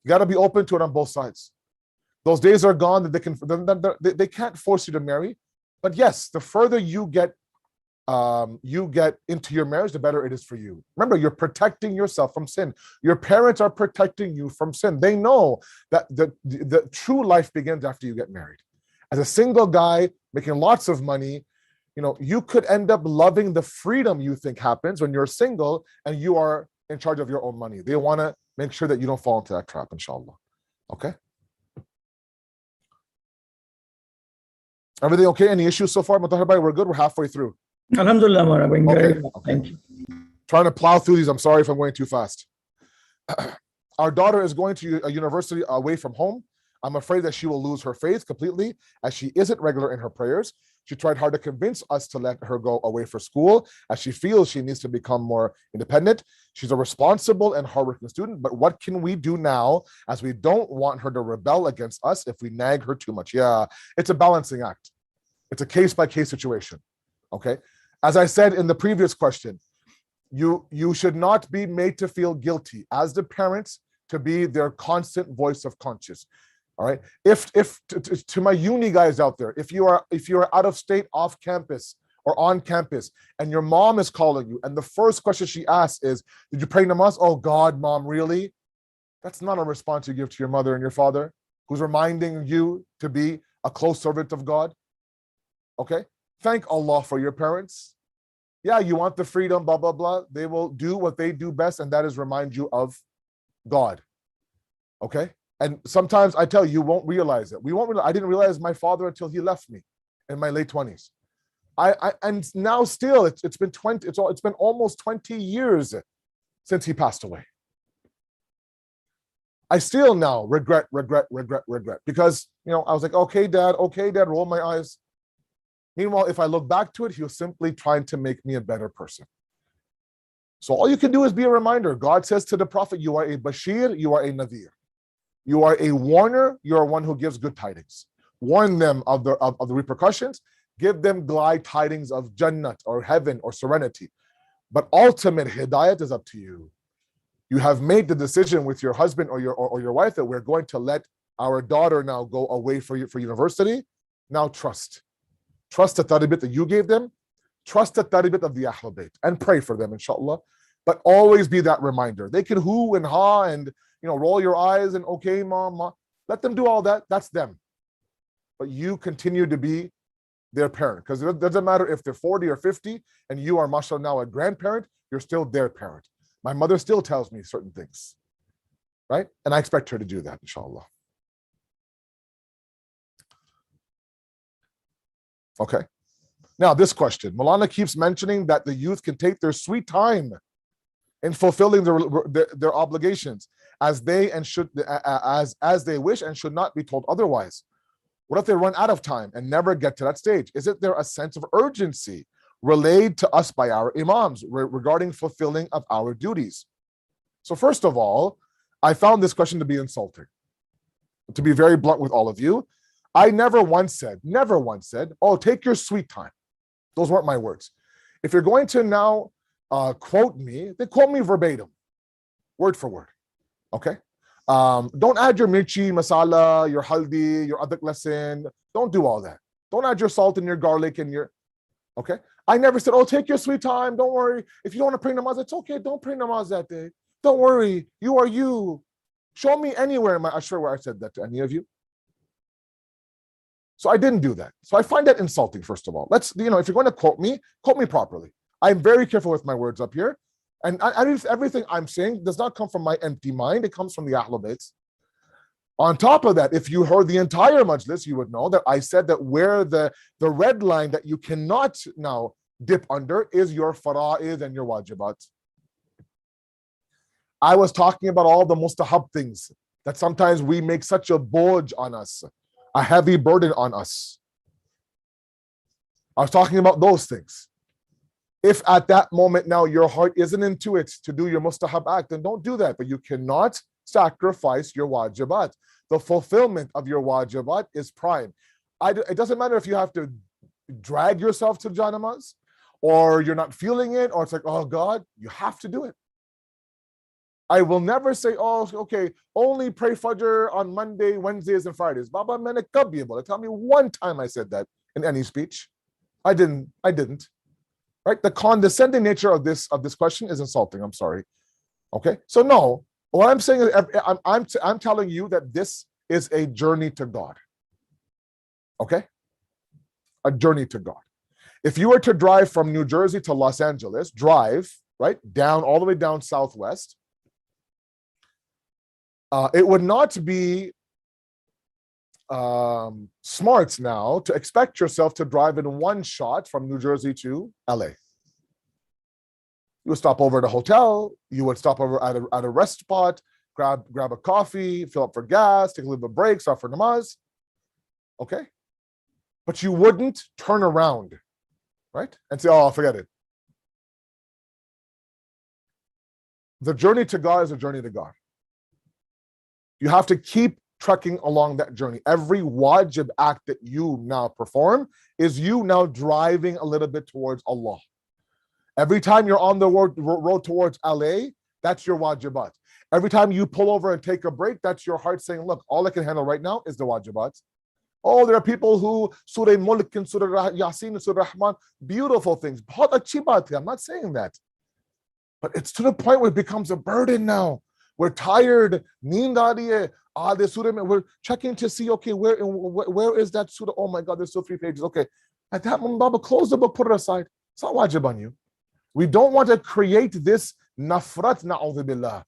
You got to be open to it on both sides. Those days are gone that they can't force you to marry. But yes, the further you get into your marriage, the better it is for you. Remember, you're protecting yourself from sin. Your parents are protecting you from sin. They know that the true life begins after you get married. As a single guy making lots of money, you could end up loving the freedom you think happens when you're single and you are in charge of your own money. They want to make sure that you don't fall into that trap, inshallah. Okay? Everything okay? Any issues so far? We're good. We're halfway through. Alhamdulillah, Maulana, going very well. Okay. Thank you. Trying to plow through these. I'm sorry if I'm going too fast. Our daughter is going to a university away from home. I'm afraid that she will lose her faith completely as she isn't regular in her prayers. She tried hard to convince us to let her go away for school as she feels she needs to become more independent. She's a responsible and hardworking student, but what can we do now as we don't want her to rebel against us if we nag her too much? Yeah, it's a balancing act. It's a case-by-case situation, okay? As I said in the previous question, you should not be made to feel guilty as the parents to be their constant voice of conscience. All right. If to my uni guys out there, if you are out of state, off campus or on campus, and your mom is calling you, and the first question she asks is, "Did you pray namaz?" Oh God, mom, really? That's not a response you give to your mother and your father, who's reminding you to be a close servant of God. Okay? Thank Allah for your parents. Yeah, you want the freedom, blah, blah, blah. They will do what they do best, and that is remind you of God. Okay? And sometimes I tell you, you won't realize it. I didn't realize my father until he left me in my late 20s. And now still it's been almost 20 years since he passed away. I still now regret because I was like, okay, dad, roll my eyes. Meanwhile, if I look back to it, he was simply trying to make me a better person. So all you can do is be a reminder. God says to the Prophet, you are a Bashir, you are a Nadir. You are a warner, you are one who gives good tidings. Warn them of the repercussions, give them glad tidings of Jannat or heaven or serenity. But ultimate hidayat is up to you. You have made the decision with your husband or your wife that we're going to let our daughter now go away for university. Now trust. Trust the tarbiyat that you gave them. Trust the tarbiyat of the Ahlul Bayt and pray for them, inshallah. But always be that reminder. They can hoo and ha and roll your eyes and okay, mom. Let them do all that. That's them. But you continue to be their parent, because it doesn't matter if they're 40 or 50 and you are, mashallah, now a grandparent, you're still their parent. My mother still tells me certain things, right? And I expect her to do that, inshallah. Okay. Now this question, Maulana keeps mentioning that the youth can take their sweet time in fulfilling their obligations as they wish and should not be told otherwise. What if they run out of time and never get to that stage? Isn't there a sense of urgency relayed to us by our imams regarding fulfilling of our duties? So first of all, I found this question to be insulting. To be very blunt with all of you, I never once said, oh, take your sweet time. Those weren't my words. If you're going to now quote me, then quote me verbatim, word for word, okay? Don't add your mirchi, masala, your haldi, your adak lesson. Don't do all that. Don't add your salt and your garlic and your, okay? I never said, oh, take your sweet time. Don't worry. If you don't want to pray namaz, it's okay. Don't pray namaz that day. Don't worry. You are you. Show me anywhere in my ashra where I said that to any of you. So I didn't do that. So I find that insulting, first of all. Let's, if you're going to quote me properly. I'm very careful with my words up here. And everything I'm saying does not come from my empty mind. It comes from the Ahlul Bayt. On top of that, if you heard the entire majlis, you would know that I said that where the red line that you cannot now dip under is your fara'id and your wajibat. I was talking about all the mustahab things that sometimes we make such a boj on us, a heavy burden on us. I was talking about those things. If at that moment now your heart isn't into it to do your mustahab act, then don't do that. But you cannot sacrifice your wajibat. The fulfillment of your wajibat is prime. It doesn't matter if you have to drag yourself to janamaz, or you're not feeling it, or it's like, oh God, you have to do it. I will never say, oh, okay, only pray Fajr on Monday, Wednesdays, and Fridays. Baba maine kabhi bola. Tell me one time I said that in any speech. I didn't. Right? The condescending nature of this question is insulting. I'm sorry. Okay. So no, what I'm saying is I'm telling you that this is a journey to God. Okay? A journey to God. If you were to drive from New Jersey to Los Angeles, drive right down all the way down southwest, it would not be smart now to expect yourself to drive in one shot from New Jersey to LA. You would stop over at a hotel, you would stop over at a rest spot, grab a coffee, fill up for gas, take a little bit of break, stop for namaz. Okay? But you wouldn't turn around, right? And say, oh, forget it. The journey to God is a journey to God. You have to keep trekking along that journey. Every wajib act that you now perform is you now driving a little bit towards Allah. Every time you're on the road towards LA, that's your wajibat. Every time you pull over and take a break, that's your heart saying, look, all I can handle right now is the wajibat. Oh, there are people who Surah Mulk and Surah Yasin and Surah Rahman, beautiful things. Bahut achhi baat hai. I'm not saying that. But it's to the point where it becomes a burden now. We're tired. Neend aa rahi hai. Surah, we're checking to see, okay, where is that surah? Oh my God, there's still 3 pages. Okay, At that moment, Baba, close the book, put it aside. It's not wajib on you. We don't want to create this nafrat, na'udhu billah,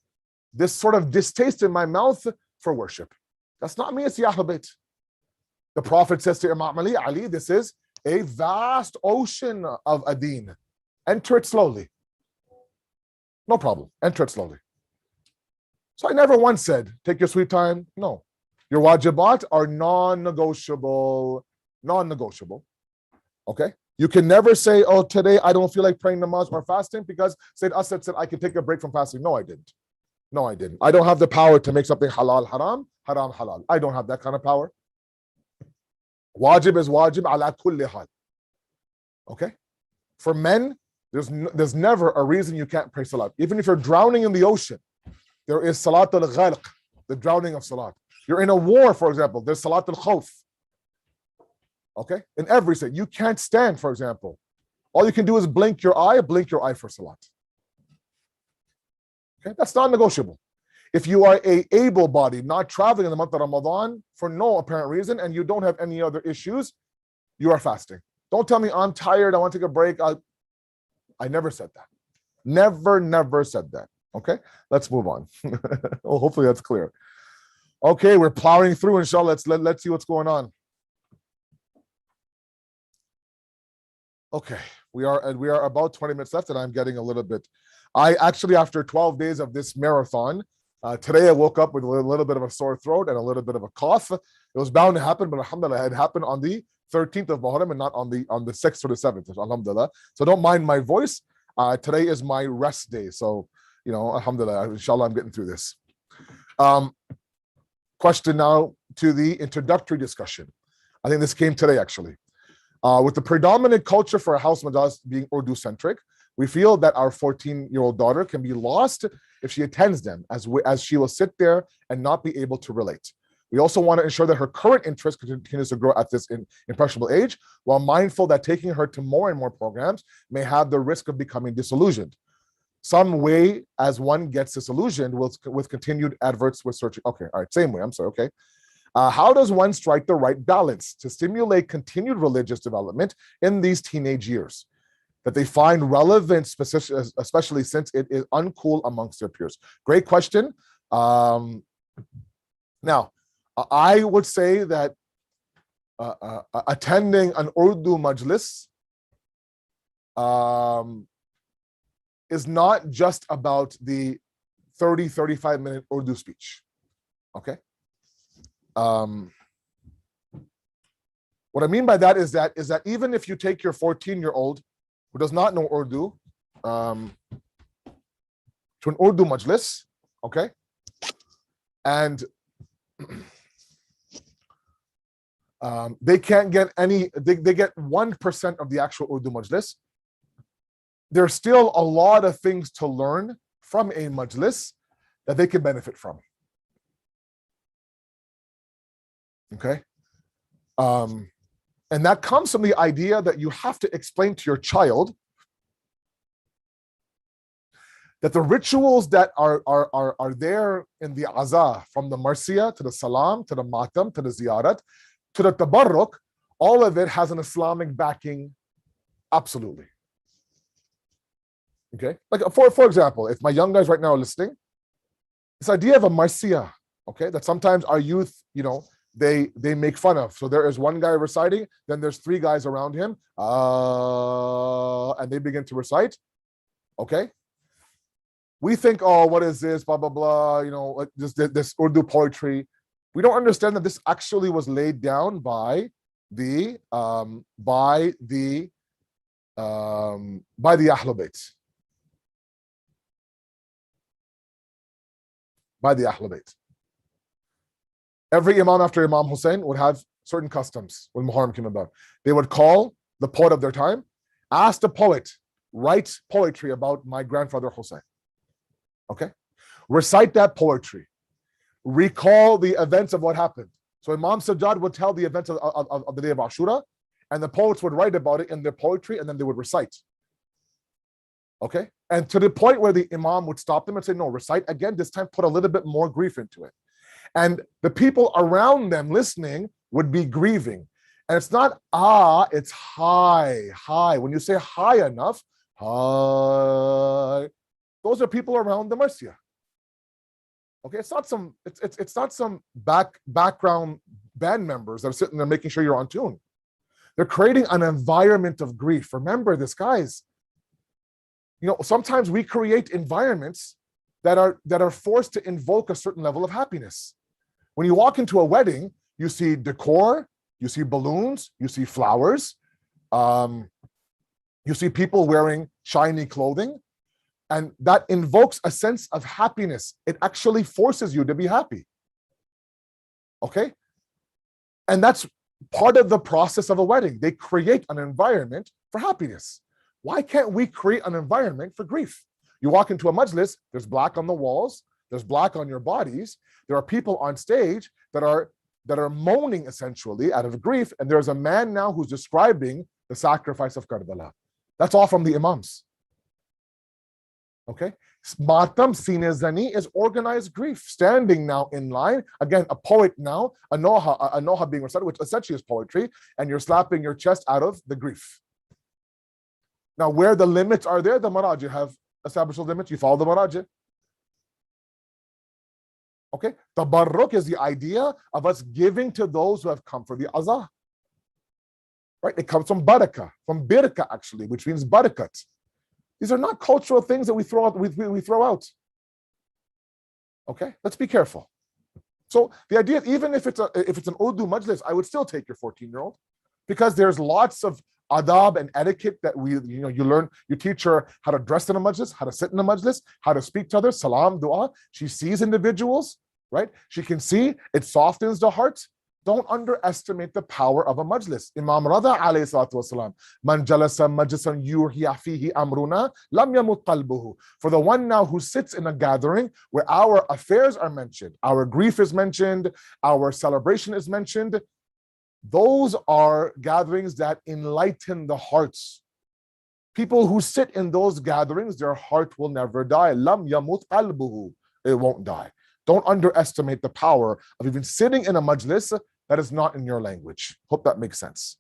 this sort of distaste in my mouth for worship. That's not me, it's Ahlul Bayt. The Prophet says to Imam Ali, this is a vast ocean of a deen. Enter it slowly. No problem. Enter it slowly. So I never once said, take your sweet time. No. Your wajibat are non-negotiable. Non-negotiable. Okay? You can never say, oh, today I don't feel like praying namaz or fasting because Sayyid Asad said I can take a break from fasting. No, I didn't. No, I didn't. I don't have the power to make something halal haram, haram halal. I don't have that kind of power. Wajib is wajib ala kulli hal. Okay? For men, there's never a reason you can't pray salat. Even if you're drowning in the ocean, there is salat al-ghalq, the drowning of salat. You're in a war, for example, there's salat al-khawf. Okay? In every state, you can't stand, for example. All you can do is blink your eye for salat. Okay? That's not negotiable. If you are a able-bodied, not traveling in the month of Ramadan for no apparent reason, and you don't have any other issues, you are fasting. Don't tell me I'm tired, I want to take a break. I never said that. Never said that. Okay, let's move on. Well, hopefully that's clear. Okay, we're plowing through, inshallah. Let's see what's going on. Okay, we are about 20 minutes left, and I'm getting a little bit. I actually, after 12 days of this marathon, today I woke up with a little bit of a sore throat and a little bit of a cough. It was bound to happen, but alhamdulillah, it happened on the 13th of Muharram and not on the 6th or the 7th, alhamdulillah. So don't mind my voice. Today is my rest day. So, alhamdulillah, inshallah, I'm getting through this. Question now to the introductory discussion. I think this came today, actually. With the predominant culture for a house madrasa being Urdu-centric, we feel that our 14-year-old daughter can be lost if she attends them, as she will sit there and not be able to relate. We also want to ensure that her current interest continues to grow at this impressionable age, while mindful that taking her to more and more programs may have the risk of becoming disillusioned. Some way as one gets disillusioned with continued adverts with searching. Okay, all right, same way, I'm sorry, okay. How does one strike the right balance to stimulate continued religious development in these teenage years that they find relevant, especially since it is uncool amongst their peers? Great question. Now, I would say that attending an Urdu majlis is not just about the 35-minute Urdu speech, okay? What I mean by that is that even if you take your 14-year-old who does not know Urdu to an Urdu majlis, okay, and they can't get they get 1% of the actual Urdu majlis, there's still a lot of things to learn from a majlis that they can benefit from. Okay? And that comes from the idea that you have to explain to your child that the rituals that are there in the Aza, from the Marsiya to the Salam to the Matam to the Ziyarat to the Tabarruk, all of it has an Islamic backing, absolutely. Okay, like for example, if my young guys right now are listening, this idea of a Marsiya, okay, that sometimes our youth, they make fun of. So there is one guy reciting, then there's three guys around him, and they begin to recite. Okay, we think, oh, what is this? Blah blah blah. Like this Urdu poetry. We don't understand that this actually was laid down by the Ahlul Bayt. By the Ahlul Bayt. Every Imam after Imam Hussein would have certain customs when Muharram came about. They would call the poet of their time, ask the poet, write poetry about my grandfather Hussein. Okay? Recite that poetry. Recall the events of what happened. So Imam Sajjad would tell the events of the day of Ashura, and the poets would write about it in their poetry, and then they would recite. Okay? And to the point where the Imam would stop them and say, no, recite again, this time put a little bit more grief into it. And the people around them listening would be grieving. And it's not it's high, high. When you say high enough, high, those are people around the Marcia. Okay, it's not some background band members that are sitting there making sure you're on tune. They're creating an environment of grief. Remember this, guys. Sometimes we create environments that are forced to invoke a certain level of happiness. When you walk into a wedding, you see decor, you see balloons, you see flowers, you see people wearing shiny clothing, and that invokes a sense of happiness. It actually forces you to be happy. Okay? And that's part of the process of a wedding. They create an environment for happiness. Why can't we create an environment for grief? You walk into a majlis, there's black on the walls, there's black on your bodies, there are people on stage that are moaning essentially out of grief, and there's a man now who's describing the sacrifice of Karbala. That's all from the Imams. Okay? Matam Sinezani is organized grief, standing now in line. Again, a poet now, a noha being recited, which essentially is poetry, and you're slapping your chest out of the grief. Now, where the limits are there, the Maraji have established the limits. You follow the Maraji. Okay? Tabarruk is the idea of us giving to those who have come for the azah. Right? It comes from barakah, from birka actually, which means barakat. These are not cultural things that we throw out. We throw out. Okay? Let's be careful. So the idea, even if it's an Urdu majlis, I would still take your 14-year-old, because there's lots of adab and etiquette that you learn. You teach her how to dress in a majlis, how to sit in a majlis, how to speak to others, salam, dua. She sees individuals, right? She can see, it softens the heart. Don't underestimate the power of a majlis. Imam Rada alayhi salatu wasalam, man jalasa majlisan yurhiya fihi amruna lam yamut qalbuhu. For the one now who sits in a gathering where our affairs are mentioned, our grief is mentioned, our celebration is mentioned, those are gatherings that enlighten the hearts. People who sit in those gatherings, their heart will never die. Lam yamut qalbuhu. It won't die. Don't underestimate the power of even sitting in a majlis that is not in your language. Hope that makes sense.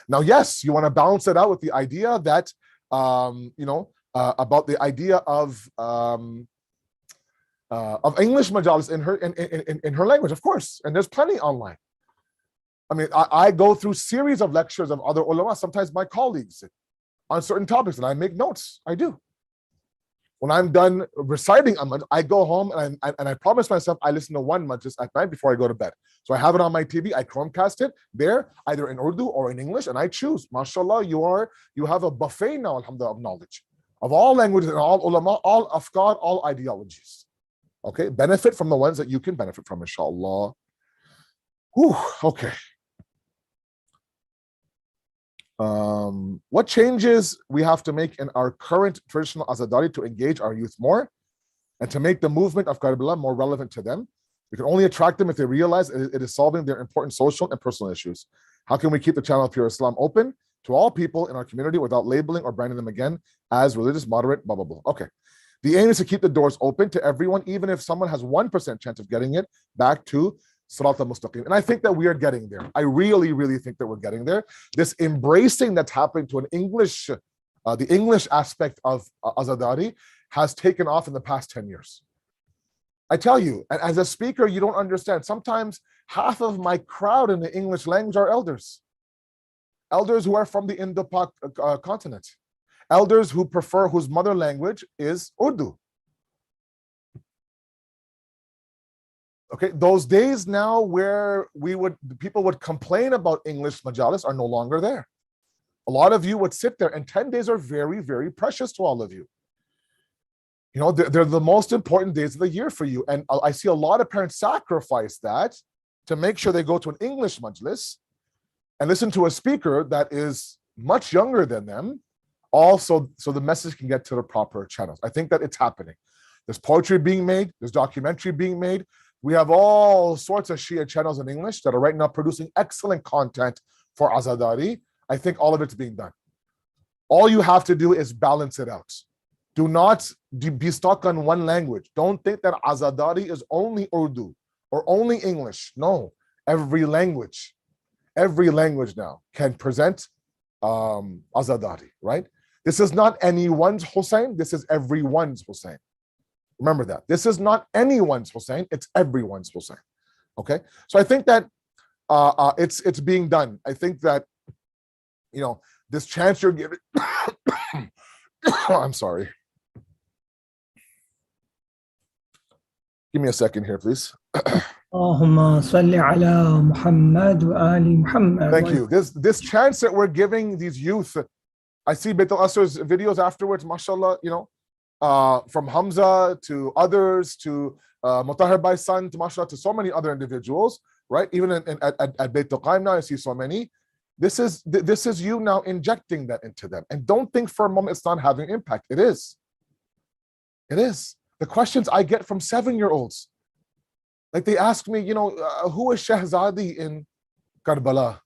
Now, yes, you want to balance it out with the idea that, about the idea of English majalis in her language, of course, and there's plenty online. I mean, I go through series of lectures of other ulama, sometimes my colleagues, on certain topics, and I make notes. I do. When I'm done reciting a majlis, I go home and I promise myself I listen to one majlis at night before I go to bed. So I have it on my TV, I Chromecast it there, either in Urdu or in English, and I choose. MashaAllah, you have a buffet now, alhamdulillah, of knowledge, of all languages and all ulama, all afkar, all ideologies. Okay, benefit from the ones that you can benefit from, inshallah. Whew, okay. What changes we have to make in our current traditional Azadari to engage our youth more and to make the movement of Karbala more relevant to them? We can only attract them if they realize it is solving their important social and personal issues. How can we keep the channel of Pure Islam open to all people in our community without labeling or branding them again as religious, moderate, blah, blah, blah? Okay. The aim is to keep the doors open to everyone, even if someone has 1% chance of getting it back to Sirat al-Mustaqim. And I think that we are getting there. I really, really think that we're getting there. This embracing that's happening to the English aspect of Azadari has taken off in the past 10 years. I tell you, and as a speaker, you don't understand. Sometimes half of my crowd in the English language are elders. Elders who are from the Indo-Pak continent. Elders whose mother language is Urdu. Okay, those days now where people would complain about English majalis are no longer there. A lot of you would sit there, and 10 days are very, very precious to all of you. You know, they're the most important days of the year for you. And I see a lot of parents sacrifice that to make sure they go to an English majlis and listen to a speaker that is much younger than them, also so the message can get to the proper channels. I think that it's happening. There's poetry being made, there's documentary being made. We have all sorts of Shia channels in English that are right now producing excellent content for Azadari. I think all of it's being done. All you have to do is balance it out. Do not be stuck on one language. Don't think that Azadari is only Urdu or only English. No, every language. every language now can present Azadari, right? This is not anyone's Hussein, this is everyone's Hussein. Remember that. This is not anyone's Hussein, it's everyone's Hussein. Okay? So I think that it's being done. I think that, this chance you're giving, I'm sorry. Give me a second here, please. Allahumma salli ala Muhammad wa ali Muhammad. Thank you. This chance that we're giving these youth, I see Beit al-Asr's videos afterwards, mashallah, from Hamza to others, to Mutahhar Bai's son, to mashallah, to so many other individuals, right? Even at Beit al-Qaim now, I see so many. This is you now injecting that into them. And don't think for a moment it's not having impact. It is. It is. The questions I get from 7-year-olds, like they ask me, who is Shahzadi in Karbala?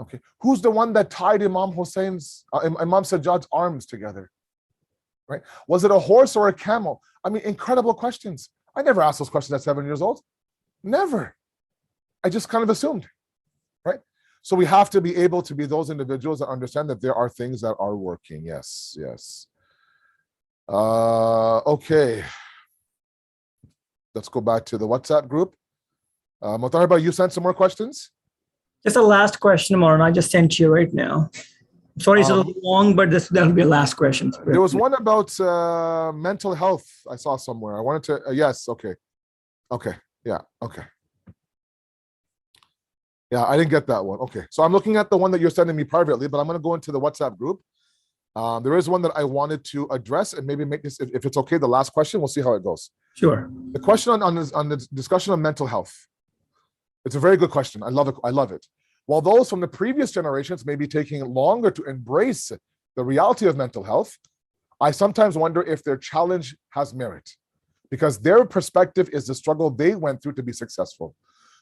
Okay, who's the one that tied Imam Sajjad's arms together? Right? Was it a horse or a camel? I mean, incredible questions. I never asked those questions at 7 years old. Never. I just kind of assumed, right? So we have to be able to be those individuals that understand that there are things that are working. Yes, yes. Okay. Let's go back to the WhatsApp group. Mutahhar, you sent some more questions? Just a last question, Maulana. I just sent you right now. Sorry, it's a little long, but that'll be a last question. There was one about mental health I saw somewhere. I wanted to, yes, okay. Okay, yeah, okay. Yeah, I didn't get that one. Okay, so I'm looking at the one that you're sending me privately, but I'm going to go into the WhatsApp group. There is one that I wanted to address and maybe make this, if it's okay, the last question. We'll see how it goes. Sure. The question on the discussion of mental health. It's a very good question. I love it. I love it. While those from the previous generations may be taking longer to embrace the reality of mental health, I sometimes wonder if their challenge has merit, because their perspective is the struggle they went through to be successful.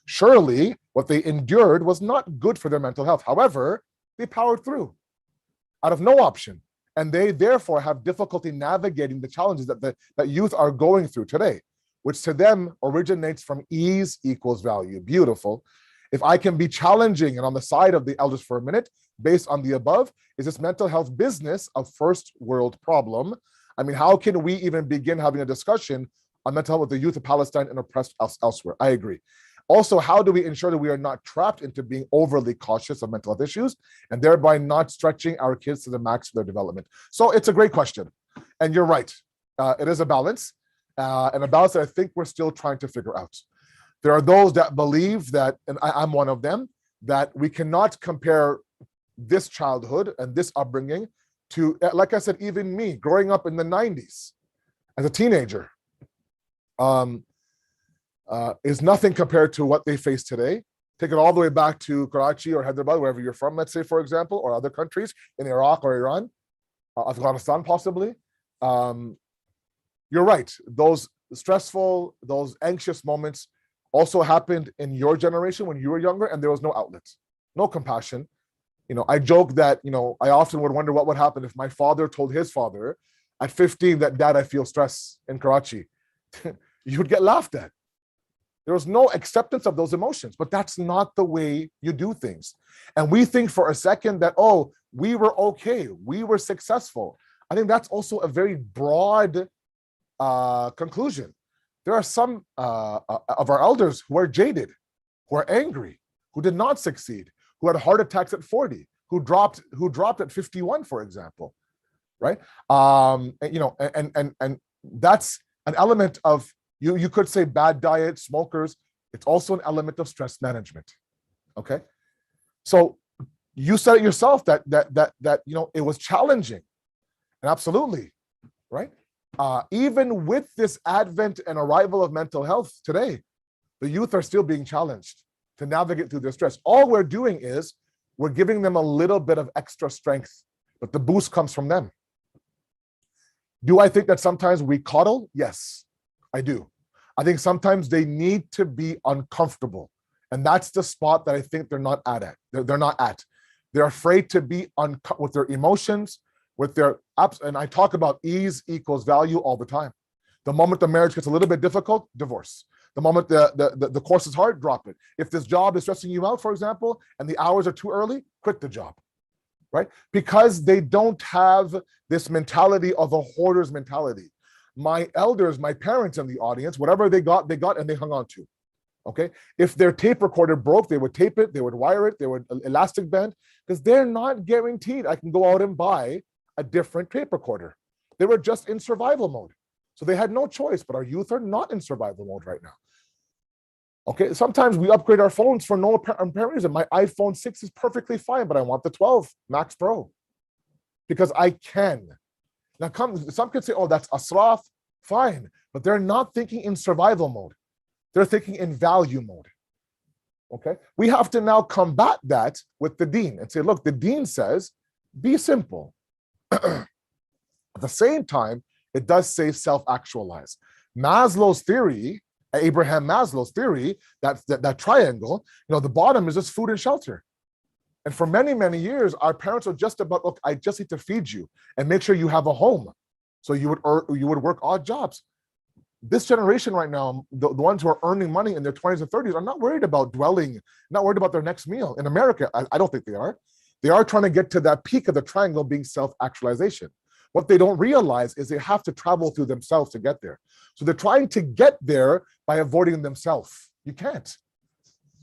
Surely what they endured was not good for their mental health. However, they powered through out of no option, and they therefore have difficulty navigating the challenges that youth are going through today, which to them originates from ease equals value. Beautiful. If I can be challenging and on the side of the elders for a minute, based on the above, is this mental health business a first world problem? I mean, how can we even begin having a discussion on mental health with the youth of Palestine and oppressed elsewhere? I agree. Also, how do we ensure that we are not trapped into being overly cautious of mental health issues and thereby not stretching our kids to the max of their development? So it's a great question. And you're right. It is a balance, and a balance that I think we're still trying to figure out. There are those that believe that, and I'm one of them, that we cannot compare this childhood and this upbringing to, like I said, even me growing up in the 90s as a teenager. Is nothing compared to what they face today. Take it all the way back to Karachi or Hyderabad, wherever you're from, let's say, for example, or other countries in Iraq or Iran, Afghanistan possibly. You're right. Those stressful, those anxious moments also happened in your generation when you were younger, and there was no outlet, no compassion. I joke that, I often would wonder what would happen if my father told his father at 15 that, Dad, I feel stress in Karachi. You would get laughed at. There was no acceptance of those emotions, but that's not the way you do things. And we think for a second that, oh, we were okay, we were successful. I think that's also a very broad conclusion. There are some of our elders who are jaded, who are angry, who did not succeed, who had heart attacks at 40, who dropped at 51, for example, right? And that's an element of, you could say bad diet, smokers. It's also an element of stress management. Okay, so you said it yourself that it was challenging, and absolutely, right? Even with this advent and arrival of mental health today, the youth are still being challenged to navigate through their stress. All we're doing is we're giving them a little bit of extra strength, but the boost comes from them. Do I think that sometimes we coddle? Yes, I do. I think sometimes they need to be uncomfortable. And that's the spot that I think they're not at. They're not at. They're afraid to be with their emotions, with their ups. And I talk about ease equals value all the time. The moment the marriage gets a little bit difficult, divorce. The moment the course is hard, drop it. If this job is stressing you out, for example, and the hours are too early, quit the job, right? Because they don't have this mentality of a hoarder's mentality. My elders, my parents in the audience, whatever they got and they hung on to. Okay. If their tape recorder broke, they would tape it, they would wire it, they would elastic band, because they're not guaranteed I can go out and buy a different tape recorder. They were just in survival mode. So they had no choice, but our youth are not in survival mode right now. Okay, sometimes we upgrade our phones for no apparent reason. My iPhone 6 is perfectly fine, but I want the 12 Max Pro because I can. Now, some could say, oh, that's asraf, fine, but they're not thinking in survival mode. They're thinking in value mode. Okay, we have to now combat that with the deen and say, look, the deen says, be simple. At the same time, it does say self-actualize. Maslow's theory, Abraham Maslow's theory, that triangle, the bottom is just food and shelter. And for many, many years, our parents are just about, look, I just need to feed you and make sure you have a home. So you would work odd jobs. This generation right now, the ones who are earning money in their 20s and 30s are not worried about dwelling, not worried about their next meal. In America, I don't think they are. They are trying to get to that peak of the triangle being self-actualization. What they don't realize is they have to travel through themselves to get there. So they're trying to get there by avoiding themselves. You can't.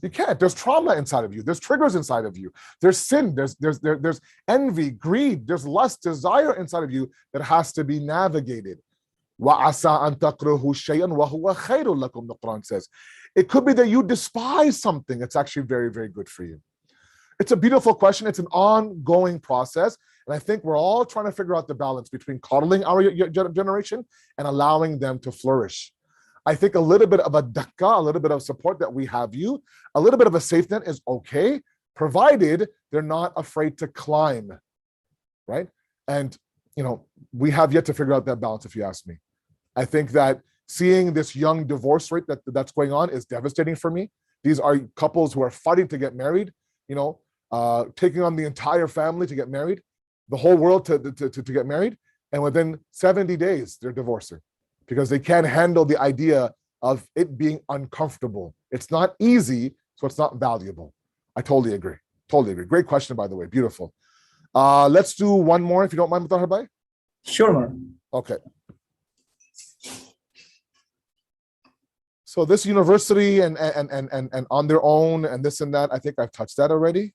You can't. There's trauma inside of you. There's triggers inside of you. There's sin. There's envy, greed. There's lust, desire inside of you that has to be navigated. وَعَسَىٰ أَن تَكْرَهُ شَيْئًا وَهُوَ خَيْرٌ لَكُمْ, the Quran says. It could be that you despise something. It's actually very, very good for you. It's a beautiful question. It's an ongoing process. And I think we're all trying to figure out the balance between coddling our generation and allowing them to flourish. I think a little bit of a dakka, a little bit of support that we have you, a little bit of a safe net is okay, provided they're not afraid to climb, right? And, we have yet to figure out that balance, if you ask me. I think that seeing this young divorce rate that's going on is devastating for me. These are couples who are fighting to get married, taking on the entire family to get married, the whole world to get married, and within 70 days they're divorcing because they can't handle the idea of it being uncomfortable. It's not easy, so it's not valuable. I totally agree. Totally agree. Great question, by the way. Beautiful. Let's do one more, if you don't mind, Mutahar Bhai. Sure. Okay. So this university and on their own and this and that, I think I've touched that already.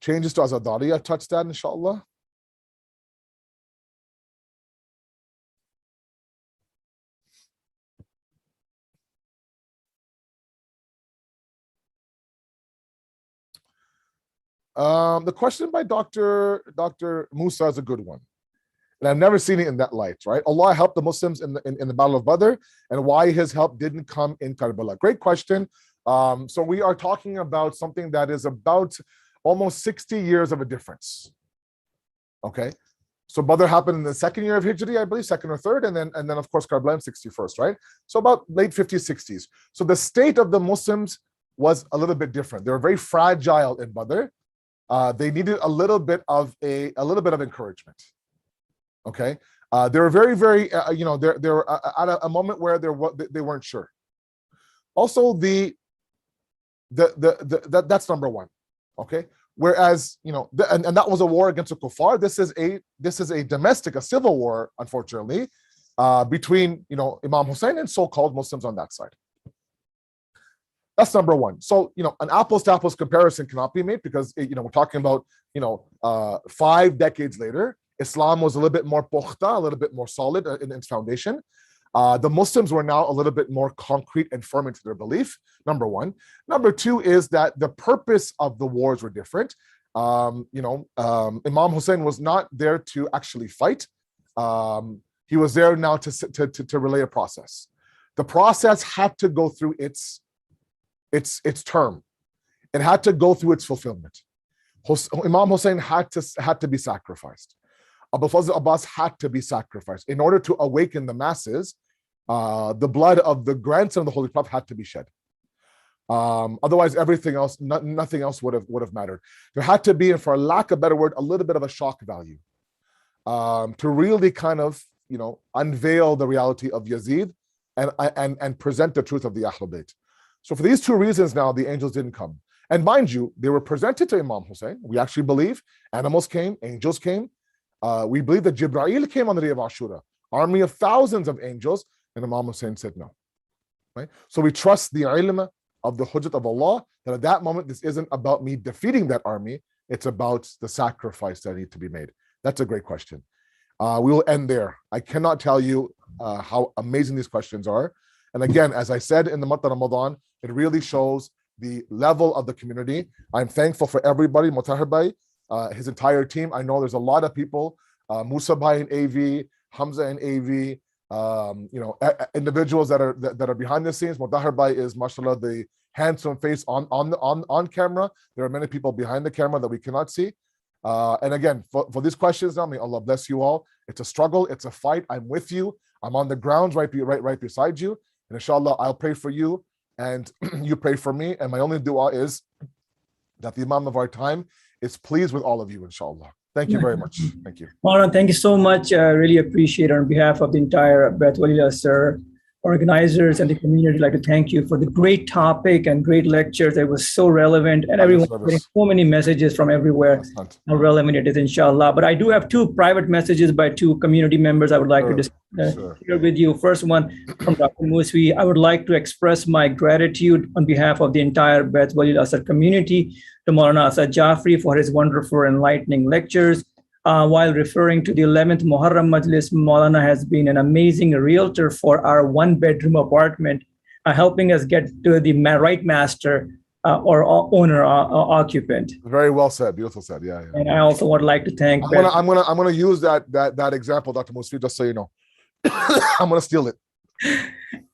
Changes to Azadari, I've touched that, inshallah. The question by Dr. Musa is a good one. And I've never seen it in that light, right? Allah helped the Muslims in the Battle of Badr, and why his help didn't come in Karbala. Great question. So we are talking about something that is about almost 60 years of a difference. Okay. So Badr happened in the second year of Hijri, I believe, second or third, and then of course Karbala in 61st, right? So about late 50s, 60s. So the state of the Muslims was a little bit different. They were very fragile in Badr. They needed a little bit of encouragement. Okay, they were very, very, they were at a moment where they weren't sure. Also, that's number one. Okay, whereas and that was a war against the kuffar. This is a domestic, a civil war, unfortunately, between Imam Hussein and so-called Muslims on that side. That's number one. So, an apples to apples comparison cannot be made because, we're talking about, 5 decades later, Islam was a little bit more pukhta, a little bit more solid in its foundation. The Muslims were now a little bit more concrete and firm into their belief, number one. Number two is that the purpose of the wars were different. Imam Hussein was not there to actually fight. He was there now to relay a process. The process had to go through its term. It had to go through its fulfillment. Imam Hussein had to be sacrificed. Abul Fazl Abbas had to be sacrificed in order to awaken the masses. The blood of the grandson of the Holy Prophet had to be shed. Otherwise, everything else, nothing else would have mattered. There had to be, and for lack of a better word, a little bit of a shock value to really kind of unveil the reality of Yazid and present the truth of the Ahlul Bayt. So for these two reasons now, the angels didn't come. And mind you, they were presented to Imam Hussein. We actually believe animals came, angels came. We believe that Jibreel came on the day of Ashura, army of thousands of angels, and Imam Hussein said no. Right? So we trust the ilm of the Hujjat of Allah, that at that moment, this isn't about me defeating that army, it's about the sacrifice that needs to be made. That's a great question. We will end there. I cannot tell you how amazing these questions are. And again, as I said in the month of Ramadan, it really shows the level of the community. I'm thankful for everybody, Mutahhir Bhai, his entire team. I know there's a lot of people, Musa Bhai in AV, Hamza in AV, individuals that are behind the scenes. Mutahhir Bhai is, mashallah, the handsome face on camera. There are many people behind the camera that we cannot see. And again, for these questions now, may Allah bless you all. It's a struggle, it's a fight. I'm with you. I'm on the grounds right beside you. And inshallah, I'll pray for you and you pray for me. And my only dua is that the Imam of our time is pleased with all of you, inshallah. Thank you very much. Thank you. Maulana, thank you so much. I really appreciate it. On behalf of the entire Beth Walila Sir organizers and the community, I'd like to thank you for the great topic and great lectures. It was so relevant, and everyone getting so many messages from everywhere. How relevant it is, inshallah. But I do have two private messages by two community members I would like to share with you. First one from Dr. Muswi. I would like to express my gratitude on behalf of the entire Beth Walil Asad community to Maulana Asad Jafri for his wonderful enlightening lectures. While referring to the 11th Muharram Majlis, Maulana has been an amazing realtor for our one-bedroom apartment, helping us get to the right master or owner occupant. Very well said. Beautiful said. Yeah. And I also would like to thank. I'm gonna use that example, Dr. Musfi, just so you know. I'm gonna steal it.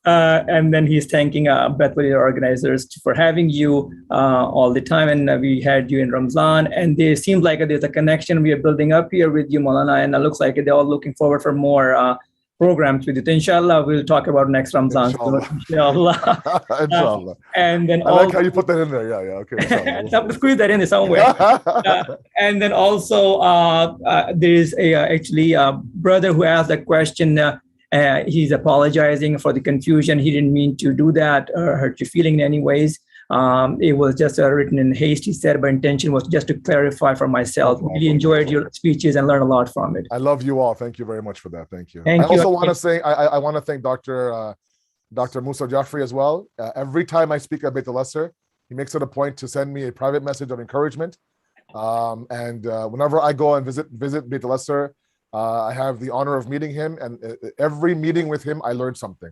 And then he's thanking Beth Walila organizers for having you all the time. And we had you in Ramzan, and it seems like there's a connection we are building up here with you, Maulana, and it looks like they're all looking forward for more programs with you. Inshallah, we'll talk about next Ramzan. Inshallah. Inshallah. And then I like how you put that in there. Yeah. Okay. Have to squeeze that in somewhere. And then also there is actually a brother who asked a question. He's apologizing for the confusion. He didn't mean to do that or hurt your feeling in any ways. It was just written in haste, he said, but intention was just to clarify for myself. Really enjoyed your speeches and learned a lot from it. I love you all. Thank you very much for that. Thank you. I also want to say, I want to thank Dr. Musa Jafri as well. Every time I speak at Beit al-Asr, he makes it a point to send me a private message of encouragement. And whenever I go and visit Beit al-Asr, I have the honor of meeting him, and every meeting with him, I learned something.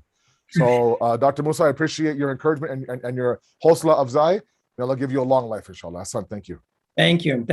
So, Dr. Musa, I appreciate your encouragement and your hosla of Zai. May Allah give you a long life, inshallah. Asad, thank you. Thank you.